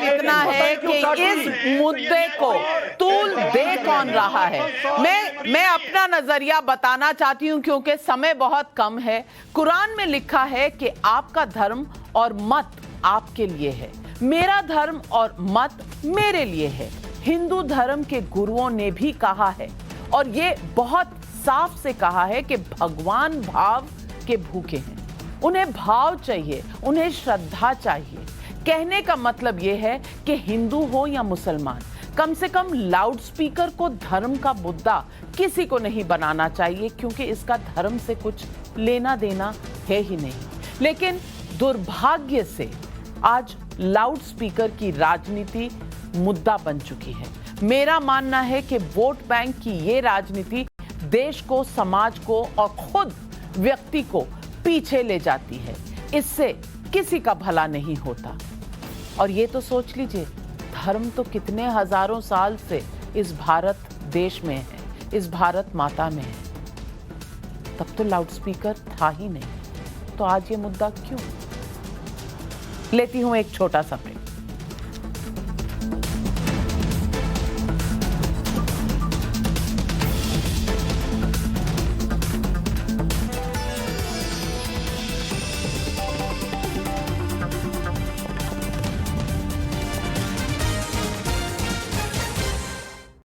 इतना है कि इस मुद्दे को तूल दे कौन रहा है। मैं अपना नजरिया बताना चाहती हूं क्योंकि समय बहुत कम है। कुरान में लिखा है कि आपका धर्म और मत आपके लिए है, मेरा धर्म और मत मेरे लिए है। हिंदू धर्म के गुरुओं ने भी कहा है और ये बहुत साफ से कहा है कि भगवान भाव के भूखे हैं, उन्हें भाव चाहिए, उन्हें श्रद्धा चाहिए। कहने का मतलब यह है कि हिंदू हो या मुसलमान, कम से कम लाउड स्पीकर को धर्म का मुद्दा किसी को नहीं बनाना चाहिए, क्योंकि इसका धर्म से कुछ लेना देना है ही नहीं। लेकिन दुर्भाग्य से आज लाउड स्पीकर की राजनीति मुद्दा बन चुकी है। मेरा मानना है कि वोट बैंक की ये राजनीति देश को, समाज को और खुद व्यक्ति को पीछे ले जाती है। इससे किसी का भला नहीं होता। और ये तो सोच लीजिए, धर्म तो कितने हजारों साल से इस भारत देश में है, इस भारत माता में है। तब तो लाउड स्पीकर था ही नहीं, तो आज ये मुद्दा क्यों? लेती हूं एक छोटा सा ब्रेक।